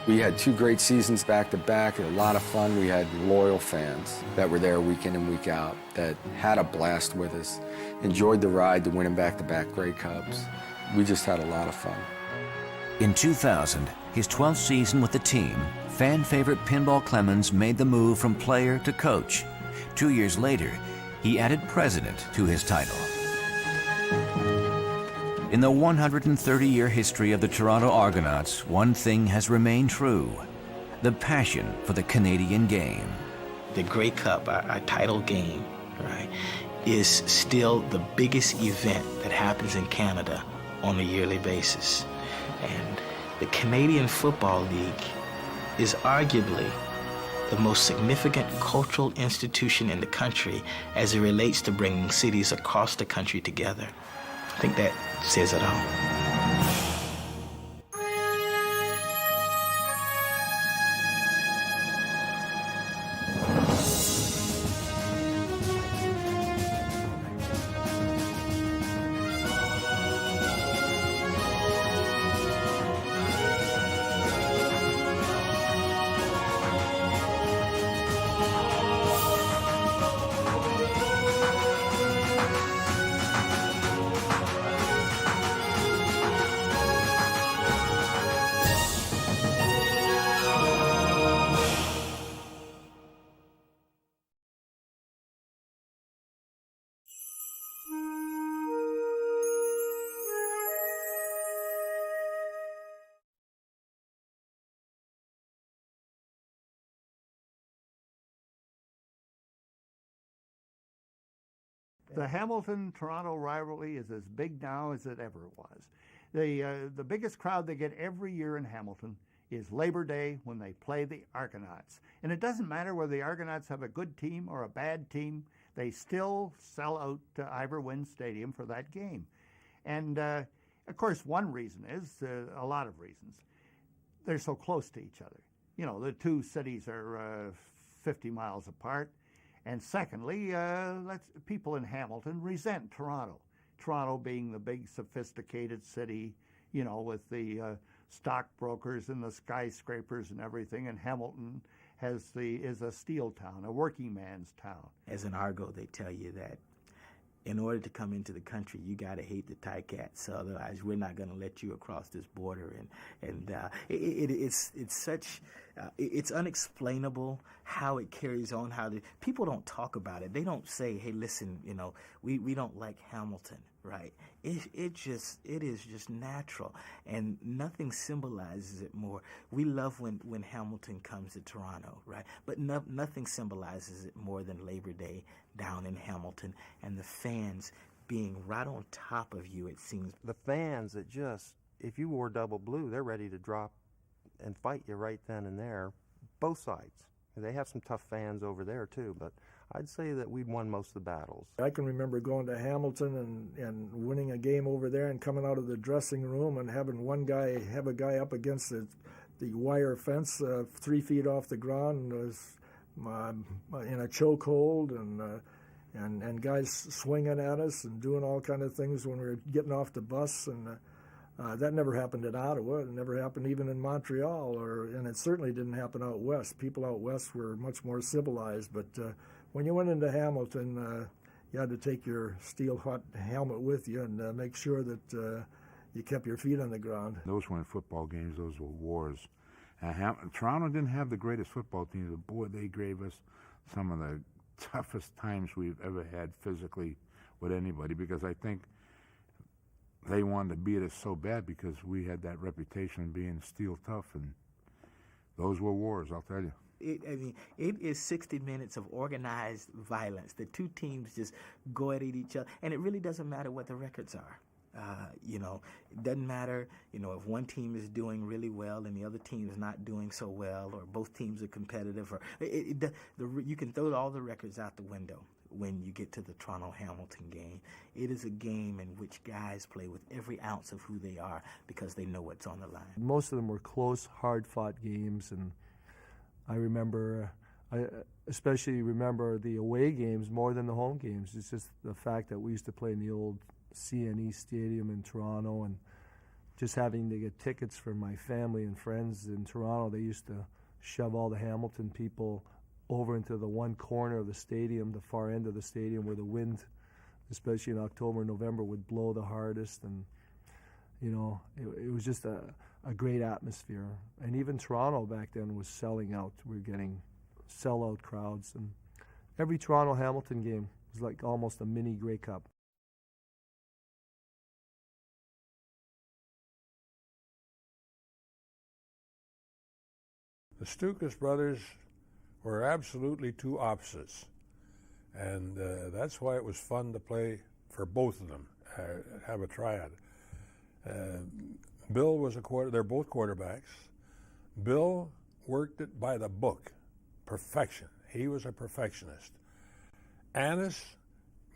We had 2 great seasons back to back, a lot of fun. We had loyal fans that were there week in and week out, that had a blast with us, enjoyed the ride to winning back-to-back Grey Cups. We just had a lot of fun. In 2000, his 12th season with the team, fan favorite Pinball Clemens made the move from player to coach. 2 years later, he added president to his title. In the 130-year history of the Toronto Argonauts, one thing has remained true: the passion for the Canadian game. The Grey Cup, our title game, right, is still the biggest event that happens in Canada on a yearly basis. And the Canadian Football League is arguably the most significant cultural institution in the country as it relates to bringing cities across the country together. I think that says it all. The Hamilton-Toronto rivalry is as big now as it ever was. The biggest crowd they get every year in Hamilton is Labor Day when they play the Argonauts. And it doesn't matter whether the Argonauts have a good team or a bad team, they still sell out to Ivor Wynne Stadium for that game. And of course, one reason is, a lot of reasons, they're so close to each other. You know, the two cities are 50 miles apart. And secondly, people in Hamilton resent Toronto. Toronto being the big sophisticated city, you know, with the stockbrokers and the skyscrapers and everything, and Hamilton is a steel town, a working man's town. As an Argo, they tell you that in order to come into the country, you got to hate the Ticats, so otherwise we're not going to let you across this border. And it's such, it's unexplainable how it carries on. People don't talk about it. They don't say, "Hey, listen, you know, we don't like Hamilton," right? It is just natural, and nothing symbolizes it more. We love when Hamilton comes to Toronto, right? But nothing symbolizes it more than Labor Day down in Hamilton, and the fans being right on top of you, it seems. The fans that just, if you wore double blue, they're ready to drop and fight you right then and there, both sides. They have some tough fans over there too, but I'd say that we'd won most of the battles. I can remember going to Hamilton and winning a game over there and coming out of the dressing room and having one guy have a guy up against the wire fence 3 feet off the ground in a chokehold, and guys swinging at us and doing all kind of things when we were getting off the bus. And that never happened at Ottawa. It never happened even in Montreal, and it certainly didn't happen out west. People out west were much more civilized, but when you went into Hamilton, you had to take your steel hot helmet with you and make sure that you kept your feet on the ground. Those weren't football games, those were wars. Toronto didn't have the greatest football team, but boy, they gave us some of the toughest times we've ever had physically with anybody, because I think they wanted to beat us so bad because we had that reputation of being steel tough, and those were wars, I'll tell you. It is 60 minutes of organized violence. The two teams just go at each other, and it really doesn't matter what the records are. It doesn't matter, if one team is doing really well and the other team is not doing so well, or both teams are competitive, or you can throw all the records out the window when you get to the Toronto-Hamilton game. It is a game in which guys play with every ounce of who they are because they know what's on the line. Most of them were close, hard-fought games, and I especially remember the away games more than the home games. It's just the fact that we used to play in the old CNE Stadium in Toronto, and just having to get tickets for my family and friends in Toronto. They used to shove all the Hamilton people over into the one corner of the stadium, the far end of the stadium, where the wind, especially in October and November, would blow the hardest. And it was just a great atmosphere. And even Toronto back then was selling out. We were getting sellout crowds, and every Toronto-Hamilton game was like almost a mini Grey Cup. The Stukas brothers were absolutely two opposites, and that's why it was fun to play for both of them, have a triad. Bill was they're both quarterbacks. Bill worked it by the book, perfection. He was a perfectionist. Annis,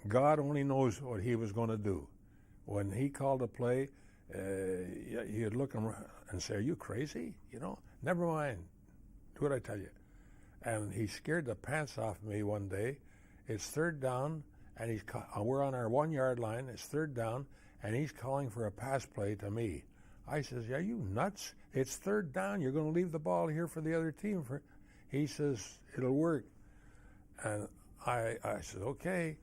God only knows what he was going to do. When he called a play, you'd look and say, "Are you crazy? Never mind. Do what I tell you." And he scared the pants off me one day. It's third down, and we're on our 1 yard line. It's third down, and he's calling for a pass play to me. I says, "Are you nuts? It's third down. You're going to leave the ball here for the other team." He says, "It'll work." And I said, "Okay."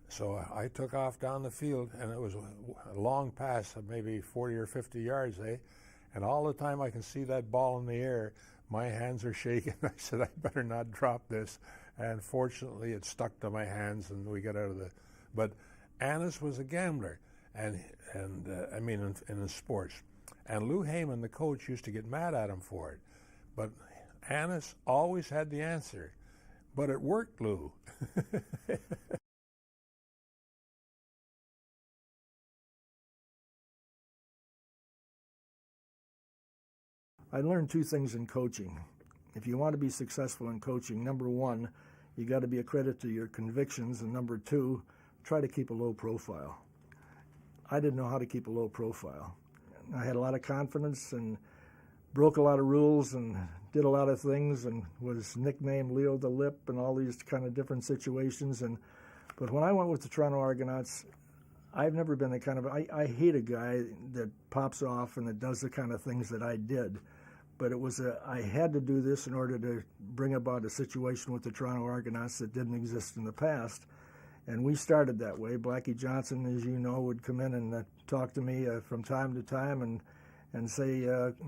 So I took off down the field, and it was a long pass of maybe 40 or 50 yards, And all the time I can see that ball in the air, my hands are shaking. I said, "I better not drop this." And fortunately, it stuck to my hands, and we got out of But Annis was a gambler, and in sports. And Lou Heyman, the coach, used to get mad at him for it. But Annis always had the answer. But it worked, Lou. I learned two things in coaching. If you want to be successful in coaching, number one, you got to be a credit to your convictions, and number two, try to keep a low profile. I didn't know how to keep a low profile. I had a lot of confidence and broke a lot of rules and did a lot of things and was nicknamed Leo the Lip and all these kind of different situations. But when I went with the Toronto Argonauts, I've never been the kind of, I hate a guy that pops off and that does the kind of things that I did. But I had to do this in order to bring about a situation with the Toronto Argonauts that didn't exist in the past. And we started that way. Blackie Johnson, as you know, would come in and talk to me from time to time and say,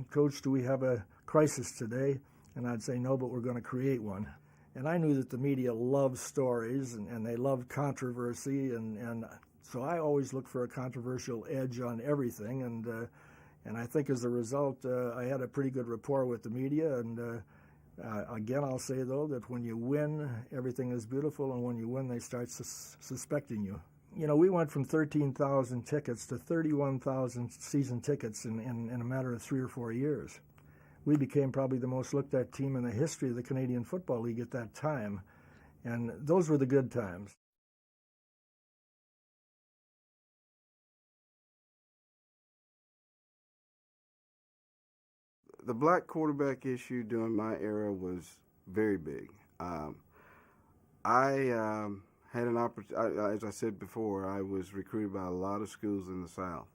"Coach, do we have a crisis today?" And I'd say, "No, but we're going to create one." And I knew that the media loved stories and they loved controversy. And so I always look for a controversial edge on everything. And I think as a result, I had a pretty good rapport with the media. And again, I'll say, though, that when you win, everything is beautiful. And when you win, they start suspecting you. We went from 13,000 tickets to 31,000 season tickets in a matter of 3 or 4 years. We became probably the most looked at team in the history of the Canadian Football League at that time. And those were the good times. The black quarterback issue during my era was very big. I had an opportunity, as I said before, I was recruited by a lot of schools in the South.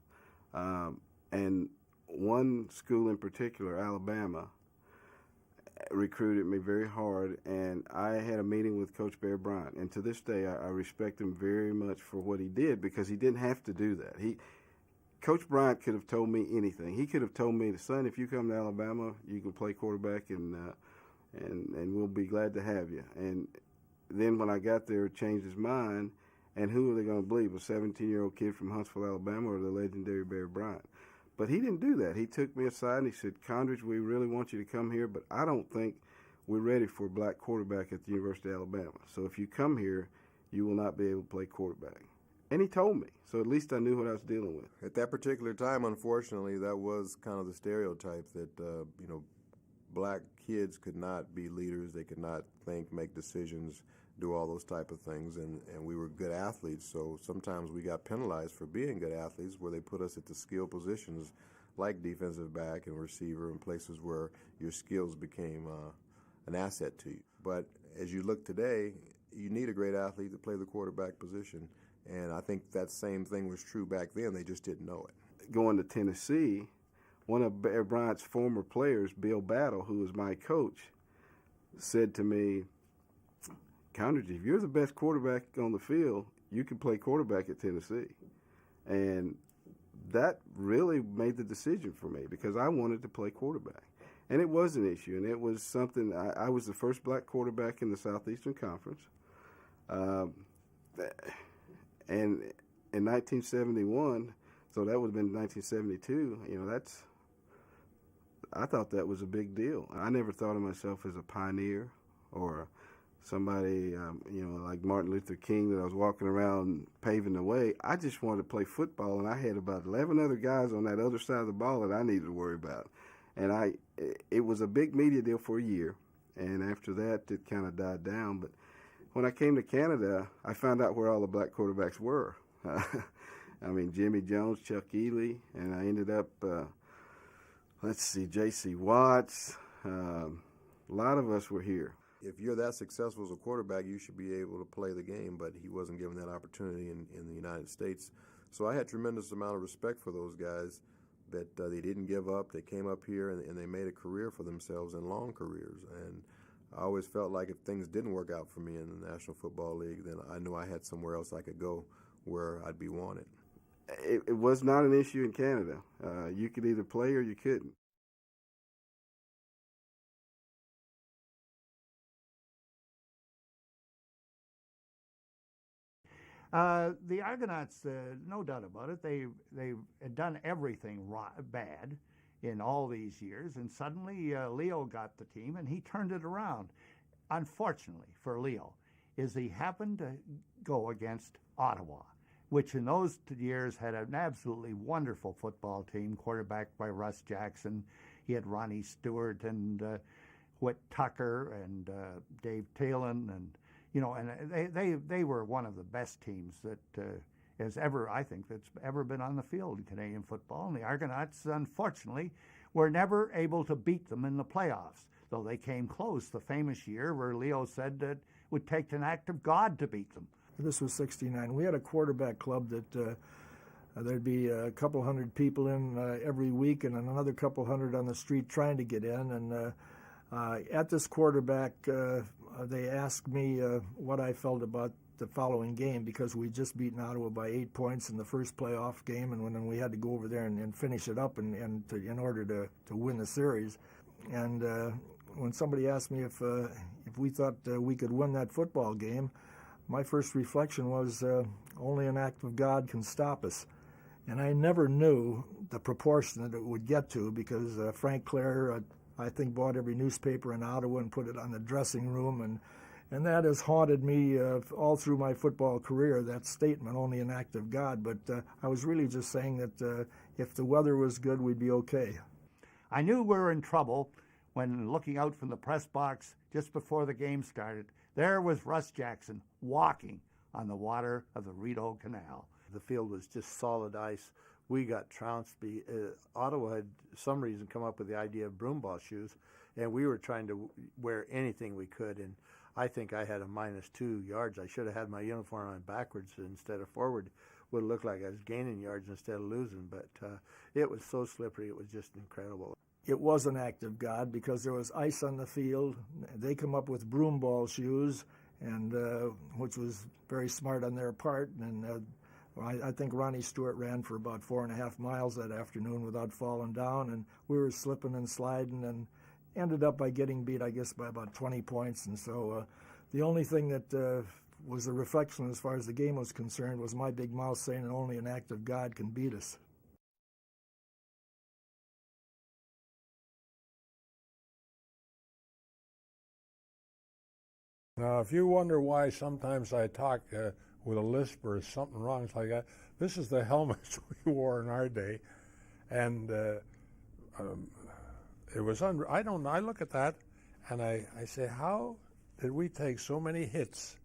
And one school in particular, Alabama, recruited me very hard, and I had a meeting with Coach Bear Bryant. And to this day, I respect him very much for what he did, because he didn't have to do that. Coach Bryant could have told me anything. He could have told me, "Son, if you come to Alabama, you can play quarterback, and we'll be glad to have you." And then when I got there, it changed his mind. And who are they going to believe, a 17-year-old kid from Huntsville, Alabama, or the legendary Bear Bryant? But he didn't do that. He took me aside and he said, "Condridge, we really want you to come here, but I don't think we're ready for a black quarterback at the University of Alabama. So if you come here, you will not be able to play quarterback." And he told me, so at least I knew what I was dealing with. At that particular time, unfortunately, that was kind of the stereotype that, black kids could not be leaders. They could not think, make decisions, do all those type of things, and we were good athletes, so sometimes we got penalized for being good athletes where they put us at the skill positions like defensive back and receiver in places where your skills became an asset to you. But as you look today, you need a great athlete to play the quarterback position, and I think that same thing was true back then. They just didn't know it. Going to Tennessee, one of Bear Bryant's former players, Bill Battle, who was my coach, said to me, "Condredge, if you're the best quarterback on the field, you can play quarterback at Tennessee." And that really made the decision for me because I wanted to play quarterback. And it was an issue, and it was something. I was the first black quarterback in the Southeastern Conference. And in 1971, so that would have been 1972, I thought that was a big deal. I never thought of myself as a pioneer or somebody, like Martin Luther King, that I was walking around paving the way. I just wanted to play football, and I had about 11 other guys on that other side of the ball that I needed to worry about. And it was a big media deal for a year, and after that, it kind of died down. But when I came to Canada, I found out where all the black quarterbacks were. Jimmy Jones, Chuck Ely, and I ended up, J.C. Watts. A lot of us were here. If you're that successful as a quarterback, you should be able to play the game, but he wasn't given that opportunity in the United States. So I had tremendous amount of respect for those guys that they didn't give up. They came up here and they made a career for themselves and long careers. And I always felt like if things didn't work out for me in the National Football League, then I knew I had somewhere else I could go where I'd be wanted. It was not an issue in Canada. You could either play or you couldn't. The Argonauts, no doubt about it, they had done everything bad in all these years, and suddenly Leo got the team, and he turned it around. Unfortunately for Leo, is he happened to go against Ottawa, which in those years had an absolutely wonderful football team, quarterbacked by Russ Jackson. He had Ronnie Stewart and Whit Tucker and Dave Talon, and they were one of the best teams that has ever, I think, that's ever been on the field in Canadian football. And the Argonauts, unfortunately, were never able to beat them in the playoffs, though they came close the famous year where Leo said that it would take an act of God to beat them. This was '69. We had a quarterback club that there'd be a couple hundred people in every week and another couple hundred on the street trying to get in. And at this quarterback, they asked me what I felt about the following game because we'd just beaten Ottawa by 8 points in the first playoff game, and then we had to go over there and finish it up in order to win the series. And when somebody asked me if we thought we could win that football game, my first reflection was only an act of God can stop us. And I never knew the proportion that it would get to because Frank Clare, I think, bought every newspaper in Ottawa and put it on the dressing room, and that has haunted me all through my football career, that statement, only an act of God. But I was really just saying that if the weather was good, we'd be okay. I knew we were in trouble when looking out from the press box just before the game started. There was Russ Jackson walking on the water of the Rideau Canal. The field was just solid ice. We got trounced. Ottawa had, some reason, come up with the idea of broomball shoes, and we were trying to wear anything we could. And I think I had a -2 yards. I should have had my uniform on backwards instead of forward. Would have looked like I was gaining yards instead of losing. But it was so slippery. It was just incredible. It was an act of God because there was ice on the field. They come up with broomball shoes, and which was very smart on their part. And I think Ronnie Stewart ran for about 4.5 miles that afternoon without falling down, and we were slipping and sliding and ended up by getting beat, I guess, by about 20 points. And so the only thing that was a reflection as far as the game was concerned was my big mouth saying only an act of God can beat us. Now, if you wonder why sometimes I talk with a lisp or something wrong. It's like, this is the helmets we wore in our day. And it was, I look at that and I say, how did we take so many hits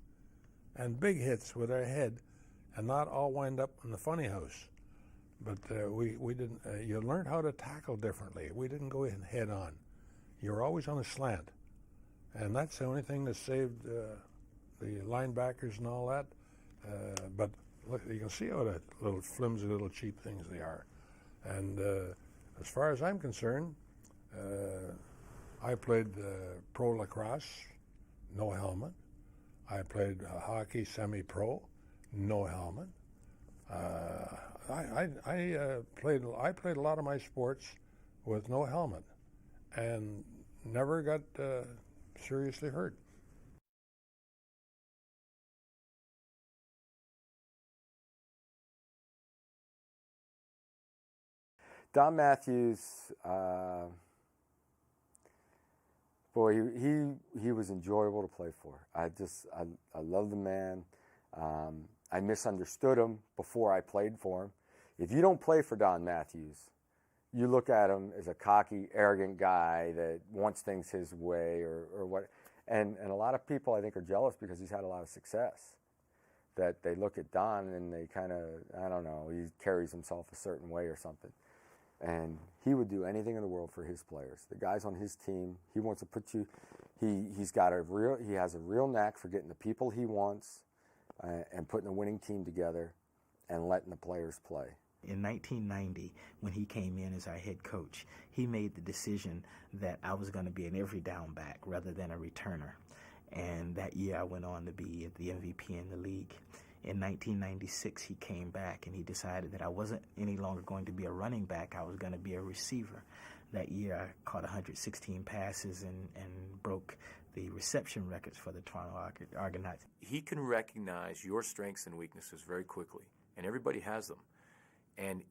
and big hits with our head and not all wind up in the funny house? But we didn't, you learned how to tackle differently. We didn't go in head on. You were always on a slant. And that's the only thing that saved the linebackers and all that. But look, you can see how that little flimsy, little cheap things they are. And as far as I'm concerned, I played pro lacrosse, no helmet. I played hockey semi-pro, no helmet. I played a lot of my sports with no helmet, and never got seriously hurt. Don Matthews, boy, he was enjoyable to play for. I love the man. I misunderstood him before I played for him. If you don't play for Don Matthews, you look at him as a cocky, arrogant guy that wants things his way or what. And a lot of people, I think, are jealous because he's had a lot of success. That they look at Don and they kind of, I don't know, he carries himself a certain way or something. And he would do anything in the world for his players. The guys on his team, he wants to put you, he has a real knack for getting the people he wants and putting a winning team together and letting the players play. In 1990, when he came in as our head coach, he made the decision that I was going to be an every down back rather than a returner. And that year I went on to be the MVP in the league. In 1996, he came back and he decided that I wasn't any longer going to be a running back, I was going to be a receiver. That year I caught 116 passes and broke the reception records for the Toronto Argonauts. He can recognize your strengths and weaknesses very quickly, and everybody has them. And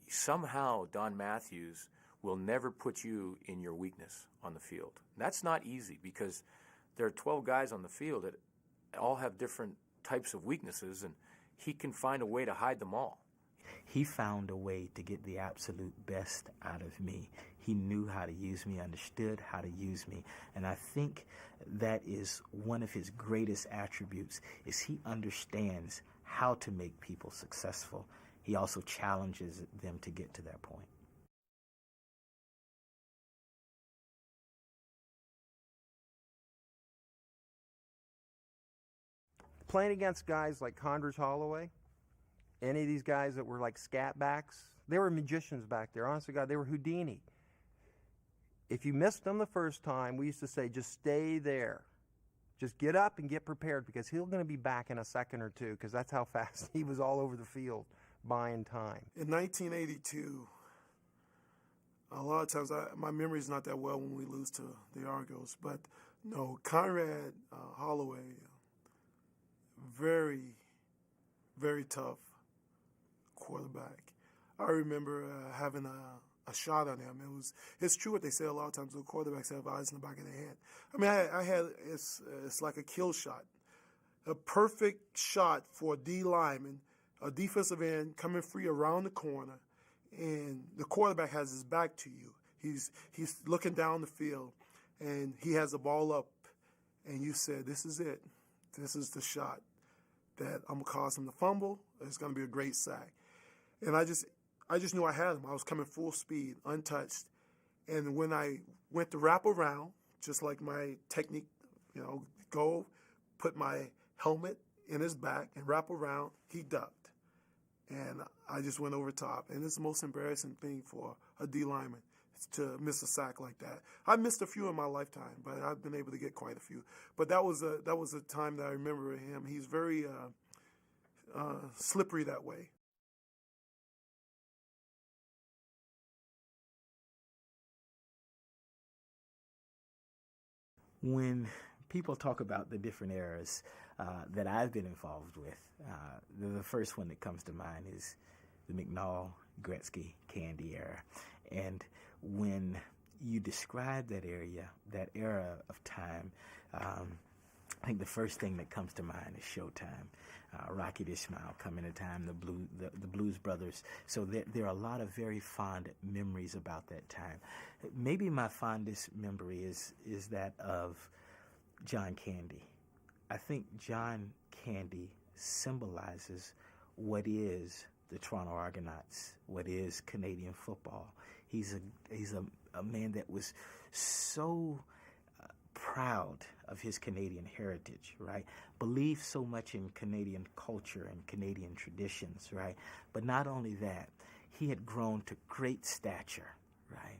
somehow Don Matthews will never put you in your weakness on the field. That's not easy because there are 12 guys on the field that all have different types of weaknesses, and he can find a way to hide them all. He found a way to get the absolute best out of me. He knew how to use me, understood how to use me, and I think that is one of his greatest attributes, is he understands how to make people successful. He also challenges them to get to that point. Playing against guys like Condors Holloway, any of these guys that were like scat backs, they were magicians back there. Honestly, God, they were Houdini. If you missed them the first time, we used to say, just stay there. Just get up and get prepared because he's going to be back in a second or two because that's how fast he was all over the field buying time. In 1982, a lot of times my memory's not that well when we lose to the Argos, but no, Conrad Holloway, very, very tough quarterback. I remember having a shot on him. It's true what they say a lot of times. The quarterbacks have eyes in the back of their head. I mean, I had it's like a kill shot, a perfect shot for a D lineman, a defensive end coming free around the corner, and the quarterback has his back to you. He's looking down the field, and he has the ball up, and you said, "This is it. This is the shot that I'm gonna cause him to fumble. It's gonna be a great sack." And I just knew I had him. I was coming full speed, untouched. And when I went to wrap around, just like my technique, go put my helmet in his back and wrap around, he ducked. And I just went over top. And it's the most embarrassing thing for a D lineman to miss a sack like that. I missed a few in my lifetime, but I've been able to get quite a few. But that was a time that I remember him. He's very slippery that way. When people talk about the different eras that I've been involved with, the first one that comes to mind is the McNall, Gretzky, Candy era. And when you describe that era of time, I think the first thing that comes to mind is Showtime. Rocket Ismail coming to time, the Blues Brothers. So there are a lot of very fond memories about that time. Maybe my fondest memory is that of John Candy. I think John Candy symbolizes what is the Toronto Argonauts, what is Canadian football. He's a man that was so proud of his Canadian heritage, right? Believed so much in Canadian culture and Canadian traditions, right? But not only that, he had grown to great stature, right?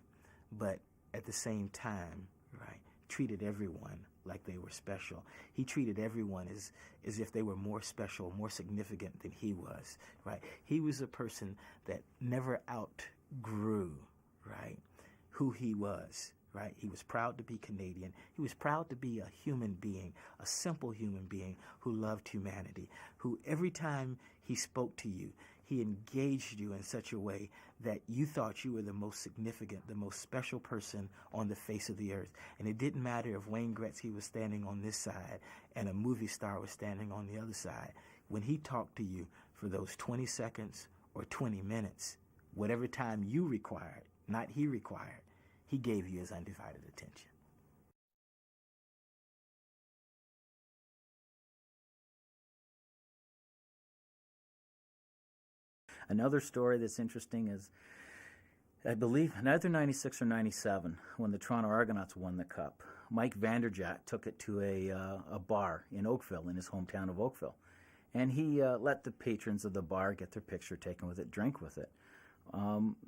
But at the same time, right, treated everyone like they were special. He treated everyone as if they were more special, more significant than he was, right? He was a person that never outgrew, right, who he was. Right? He was proud to be Canadian. He was proud to be a human being, a simple human being who loved humanity, who every time he spoke to you, he engaged you in such a way that you thought you were the most significant, the most special person on the face of the earth. And it didn't matter if Wayne Gretzky was standing on this side and a movie star was standing on the other side. When he talked to you for those 20 seconds or 20 minutes, whatever time you required, not he required, he gave you his undivided attention. Another story that's interesting is, I believe, either 96 or 97, when the Toronto Argonauts won the Cup. Mike Vanderjagt took it to a bar in Oakville, in his hometown of Oakville. And he let the patrons of the bar get their picture taken with it, drink with it.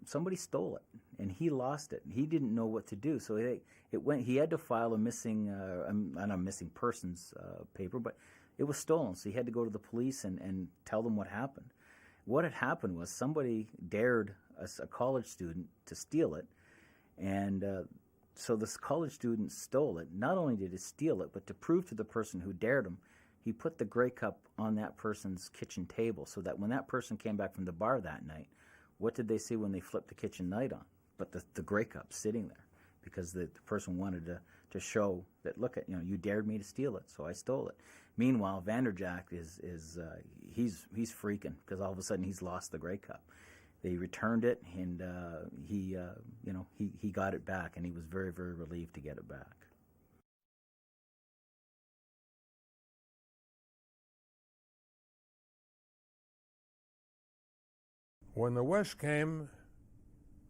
Somebody stole it, and he lost it. He didn't know what to do, so he had to file a missing persons paper, but it was stolen, so he had to go to the police and tell them what happened. What had happened was somebody dared a college student to steal it, and so this college student stole it. Not only did he steal it, but to prove to the person who dared him, he put the Grey Cup on that person's kitchen table, so that when that person came back from the bar that night, what did they see when they flipped the kitchen light on? But the Grey Cup sitting there, because the person wanted to show that, look, you dared me to steal it, so I stole it. Meanwhile, Vanderjagt he's freaking, because all of a sudden he's lost the Grey Cup. They returned it, and he got it back, and he was very, very relieved to get it back. When the West came,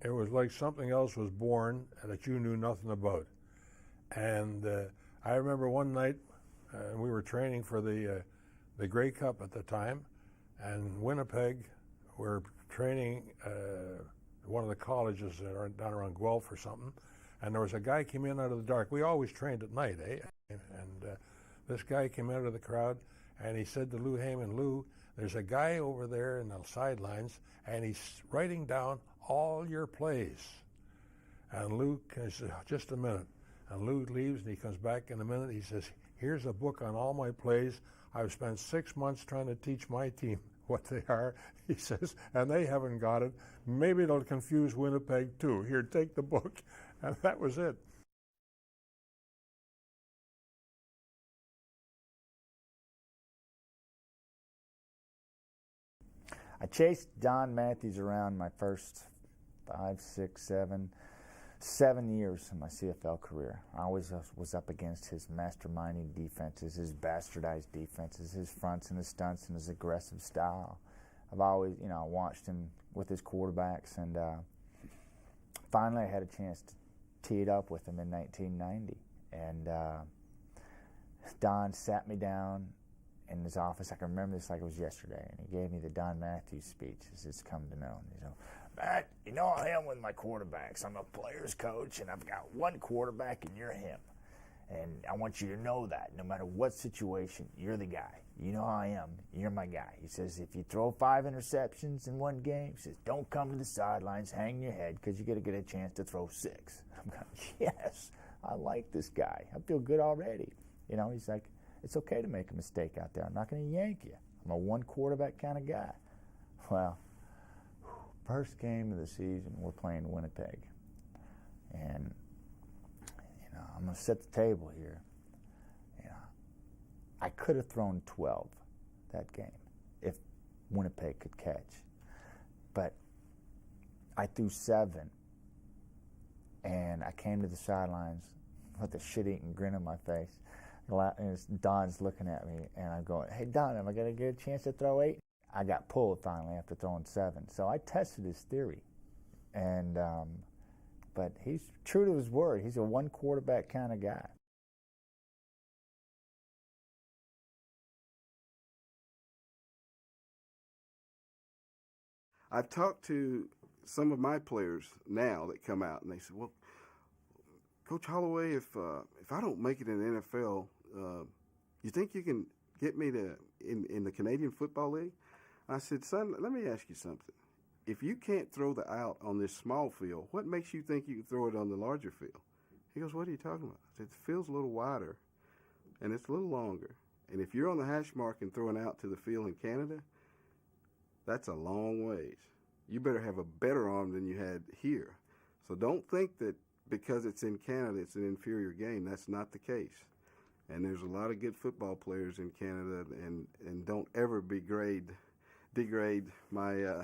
it was like something else was born that you knew nothing about. And I remember one night we were training for the Grey Cup at the time, and Winnipeg were training one of the colleges down around Guelph or something, and there was a guy came in out of the dark. We always trained at night, eh? And this guy came out of the crowd, and he said to Lou Heyman, "Lou, there's a guy over there in the sidelines, and he's writing down all your plays." And Lou says, "Just a minute." And Lou leaves, and he comes back in a minute. He says, "Here's a book on all my plays. I've spent 6 months trying to teach my team what they are," he says, "and they haven't got it. Maybe it'll confuse Winnipeg too. Here, take the book." And that was it. I chased Don Matthews around my first 5, 6, 7 years in my CFL career. I always was up against his masterminding defenses, his bastardized defenses, his fronts and his stunts, and his aggressive style. I've always, watched him with his quarterbacks, and finally I had a chance to tee it up with him in 1990. And Don sat me down in his office. I can remember this like it was yesterday, and he gave me the Don Matthews speech, as it's come to know. "Matt, I am with my quarterbacks. I'm a player's coach, and I've got one quarterback, and you're him. And I want you to know that no matter what situation, you're the guy. You know how I am. You're my guy." He says, "If you throw 5 interceptions in one game," he says, "don't come to the sidelines, hang your head, because you're going to get a chance to throw 6. I'm going, yes, I like this guy. I feel good already. He's like, "It's okay to make a mistake out there. I'm not going to yank you. I'm a one quarterback kind of guy." Well, first game of the season, we're playing Winnipeg. And, I'm going to set the table here. I could have thrown 12 that game if Winnipeg could catch. But I threw 7, and I came to the sidelines with a shit-eating grin on my face. And Don's looking at me, and I'm going, hey, Don, am I going to get a chance to throw 8? I got pulled finally after throwing 7. So I tested his theory. And but he's true to his word. He's a one-quarterback kind of guy. I've talked to some of my players now that come out, and they said, well, Coach Holloway, if I don't make it in the NFL, you think you can get me to in the Canadian Football League? I said, son, let me ask you something. If you can't throw the out on this small field, what makes you think you can throw it on the larger field? He goes, what are you talking about? I said, the field's a little wider, and it's a little longer. And if you're on the hash mark and throwing out to the field in Canada, that's a long ways. You better have a better arm than you had here. So don't think that because it's in Canada, it's an inferior game. That's not the case. And there's a lot of good football players in Canada, and don't ever degrade my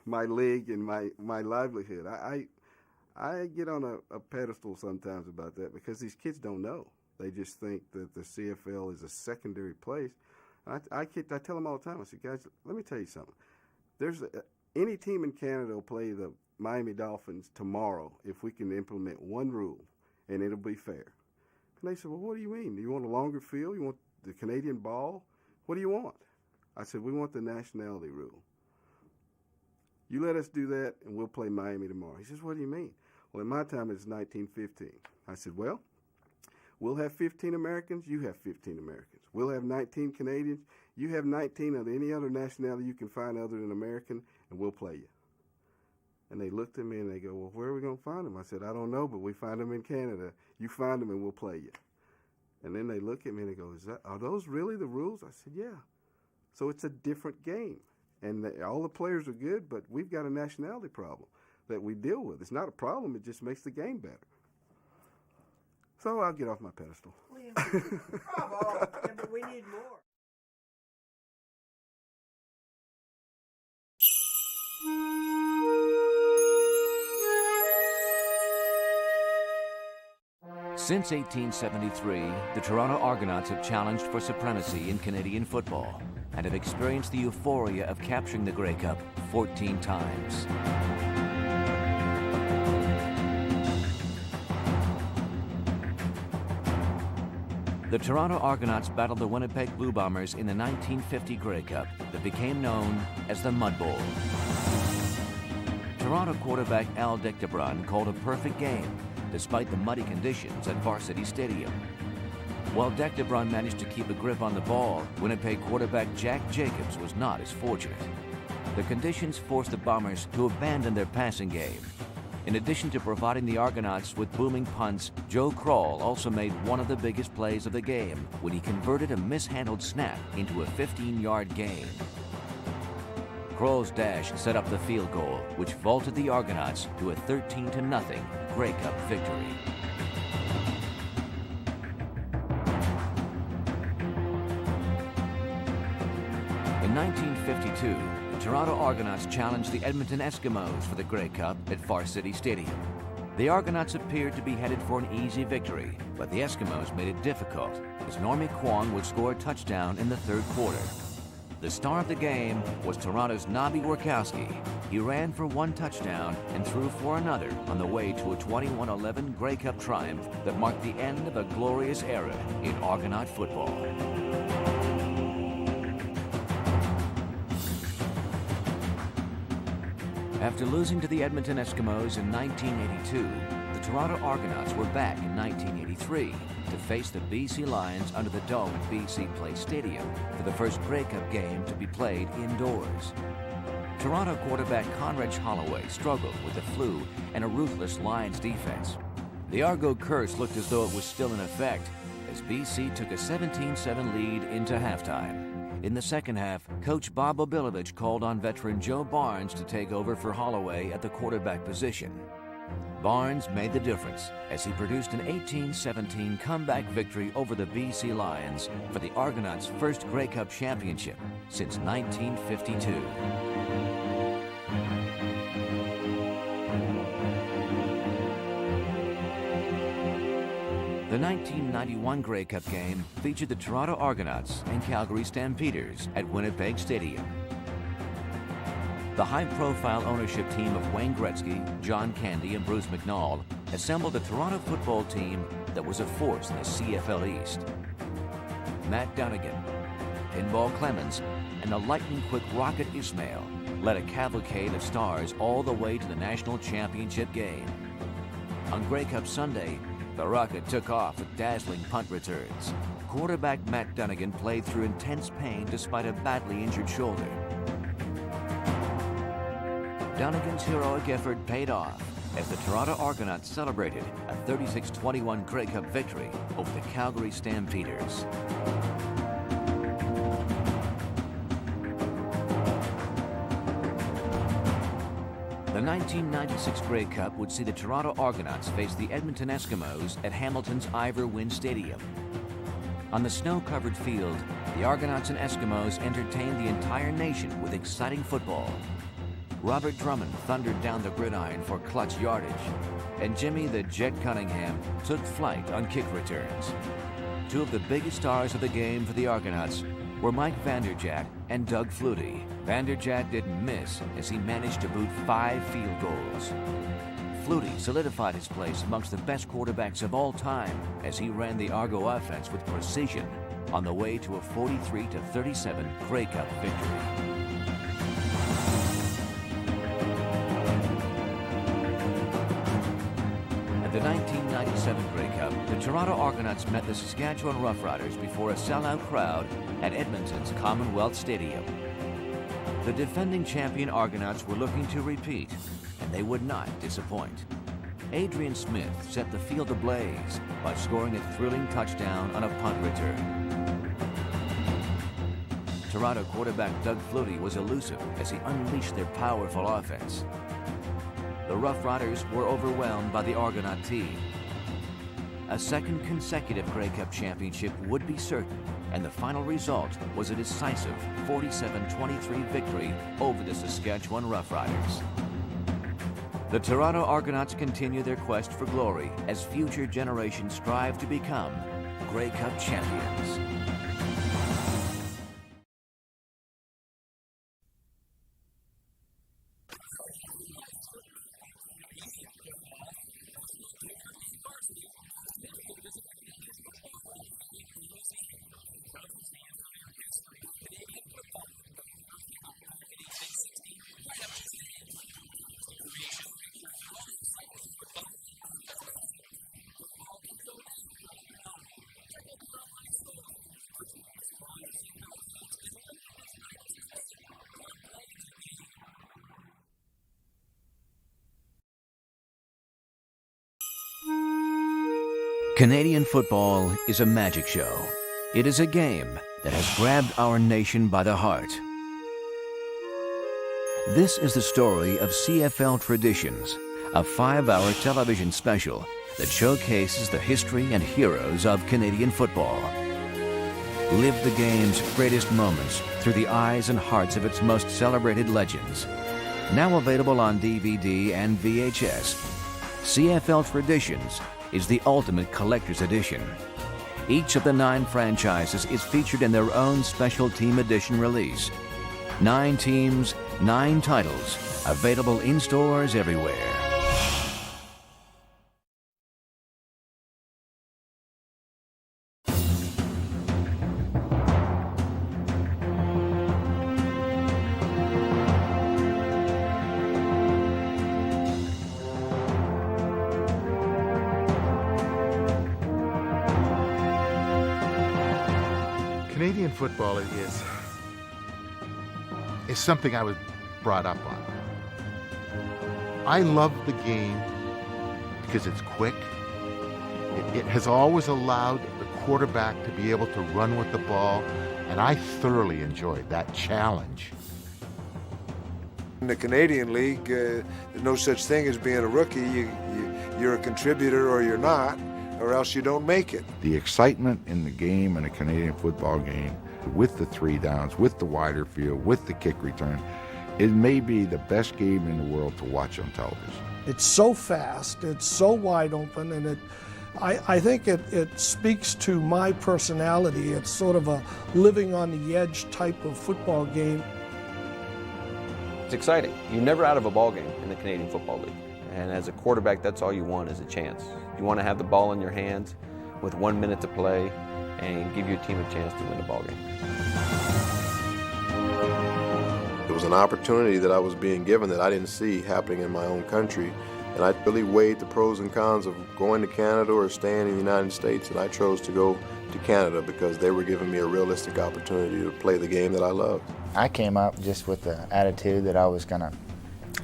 my league and my livelihood. I get on a pedestal sometimes about that because these kids don't know. They just think that the CFL is a secondary place. I tell them all the time, I say, guys, let me tell you something. There's any team in Canada will play the Miami Dolphins tomorrow if we can implement one rule, and it'll be fair. And they said, well, what do you mean? Do you want a longer field? You want the Canadian ball? What do you want? I said, we want the nationality rule. You let us do that, and we'll play Miami tomorrow. He says, what do you mean? Well, in my time, it's 1915. I said, well, we'll have 15 Americans, you have 15 Americans. We'll have 19 Canadians, you have 19 of any other nationality you can find other than American, and we'll play you. And they looked at me and they go, well, where are we going to find them? I said, I don't know, but we find them in Canada. You find them and we'll play you. And then they look at me and they go, are those really the rules? I said, yeah. So it's a different game. And all the players are good, but we've got a nationality problem that we deal with. It's not a problem, it just makes the game better. So I'll get off my pedestal. Bravo! Yeah, but we need more. Since 1873, the Toronto Argonauts have challenged for supremacy in Canadian football and have experienced the euphoria of capturing the Grey Cup 14 times. The Toronto Argonauts battled the Winnipeg Blue Bombers in the 1950 Grey Cup that became known as the Mud Bowl. Toronto quarterback Al Dictebrun called a perfect game despite the muddy conditions at Varsity Stadium. While Dictebrun managed to keep a grip on the ball, Winnipeg quarterback Jack Jacobs was not as fortunate. The conditions forced the Bombers to abandon their passing game. In addition to providing the Argonauts with booming punts, Joe Kroll also made one of the biggest plays of the game when he converted a mishandled snap into a 15-yard gain. Kroll's dash set up the field goal, which vaulted the Argonauts to a 13-0 Grey Cup victory. In 1952, the Toronto Argonauts challenged the Edmonton Eskimos for the Grey Cup at Varsity Stadium. The Argonauts appeared to be headed for an easy victory, but the Eskimos made it difficult as Normie Kwong would score a touchdown in the third quarter. The star of the game was Toronto's Nobby Workowski. He ran for one touchdown and threw for another on the way to a 21-11 Grey Cup triumph that marked the end of a glorious era in Argonaut football. After losing to the Edmonton Eskimos in 1982, the Toronto Argonauts were back in 1983 to face the BC Lions under the dome at BC Place Stadium for the first Grey Cup game to be played indoors. Toronto quarterback Conrad Holloway struggled with the flu and a ruthless Lions defense. The Argo curse looked as though it was still in effect as BC took a 17-7 lead into halftime. In the second half, Coach Bob Obilovich called on veteran Joe Barnes to take over for Holloway at the quarterback position. Barnes made the difference as he produced an 18-17 comeback victory over the BC Lions for the Argonauts' first Grey Cup championship since 1952. The 1991 Grey Cup game featured the Toronto Argonauts and Calgary Stampeders at Winnipeg Stadium. The high-profile ownership team of Wayne Gretzky, John Candy, and Bruce McNall assembled a Toronto football team that was a force in the CFL East. Matt Dunnigan, Pinball Clemens, and the lightning-quick Rocket Ismail led a cavalcade of stars all the way to the national championship game. On Grey Cup Sunday, the Rocket took off with dazzling punt returns. Quarterback Matt Dunnigan played through intense pain despite a badly injured shoulder. Dunnigan's heroic effort paid off as the Toronto Argonauts celebrated a 36-21 Grey Cup victory over the Calgary Stampeders. The 1996 Grey Cup would see the Toronto Argonauts face the Edmonton Eskimos at Hamilton's Ivor Wynne Stadium. On the snow-covered field, the Argonauts and Eskimos entertained the entire nation with exciting football. Robert Drummond thundered down the gridiron for clutch yardage, and Jimmy the Jet Cunningham took flight on kick returns. Two of the biggest stars of the game for the Argonauts were Mike Vanderjagt and Doug Flutie. Vanderjagt didn't miss as he managed to boot 5 field goals. Flutie solidified his place amongst the best quarterbacks of all time as he ran the Argo offense with precision on the way to a 43-37 Grey Cup victory. At the 1997 Grey Cup, the Toronto Argonauts met the Saskatchewan Roughriders before a sellout crowd at Edmonton's Commonwealth Stadium. The defending champion Argonauts were looking to repeat, and they would not disappoint. Adrian Smith set the field ablaze by scoring a thrilling touchdown on a punt return. Toronto quarterback Doug Flutie was elusive as he unleashed their powerful offense. The Rough Riders were overwhelmed by the Argonaut team. A second consecutive Grey Cup championship would be certain, and the final result was a decisive 47-23 victory over the Saskatchewan Roughriders. The Toronto Argonauts continue their quest for glory as future generations strive to become Grey Cup champions. Canadian football is a magic show. It is a game that has grabbed our nation by the heart. This is the story of CFL Traditions, a 5-hour television special that showcases the history and heroes of Canadian football. Live the game's greatest moments through the eyes and hearts of its most celebrated legends. Now available on DVD and VHS, CFL Traditions is the ultimate collector's edition. Each of the 9 franchises is featured in their own special team edition release. 9 teams, 9 titles, available in stores everywhere. Canadian football is something I was brought up on. I love the game because it's quick. It has always allowed the quarterback to be able to run with the ball, and I thoroughly enjoyed that challenge. In the Canadian League, there's no such thing as being a rookie. You're a contributor or you're not, or else you don't make it. The excitement in the game, in a Canadian football game, with the 3 downs, with the wider field, with the kick return, it may be the best game in the world to watch on television. It's so fast, it's so wide open, and I think it speaks to my personality. It's sort of a living on the edge type of football game. It's exciting. You're never out of a ball game in the Canadian Football League. And as a quarterback, that's all you want is a chance. You want to have the ball in your hands with 1 minute to play and give your team a chance to win the ball game. It was an opportunity that I was being given that I didn't see happening in my own country. And I really weighed the pros and cons of going to Canada or staying in the United States, and I chose to go to Canada because they were giving me a realistic opportunity to play the game that I loved. I came up just with the attitude that I was going to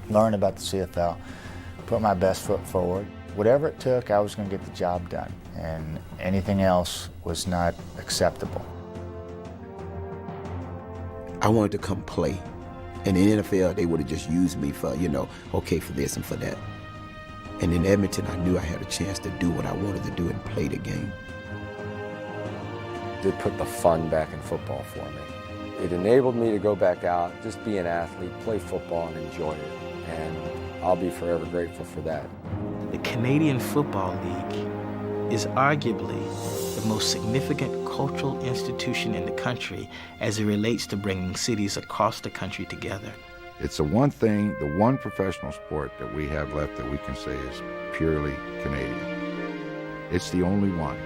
learn about the CFL, put my best foot forward. Whatever it took, I was going to get the job done, and anything else was not acceptable. I wanted to come play. In the NFL, they would have just used me for, okay, for this and for that. And in Edmonton, I knew I had a chance to do what I wanted to do and play the game. It did put the fun back in football for me. It enabled me to go back out, just be an athlete, play football, and enjoy it. And I'll be forever grateful for that. The Canadian Football League is arguably the most significant cultural institution in the country as it relates to bringing cities across the country together. It's the one thing, the one professional sport that we have left that we can say is purely Canadian. It's the only one.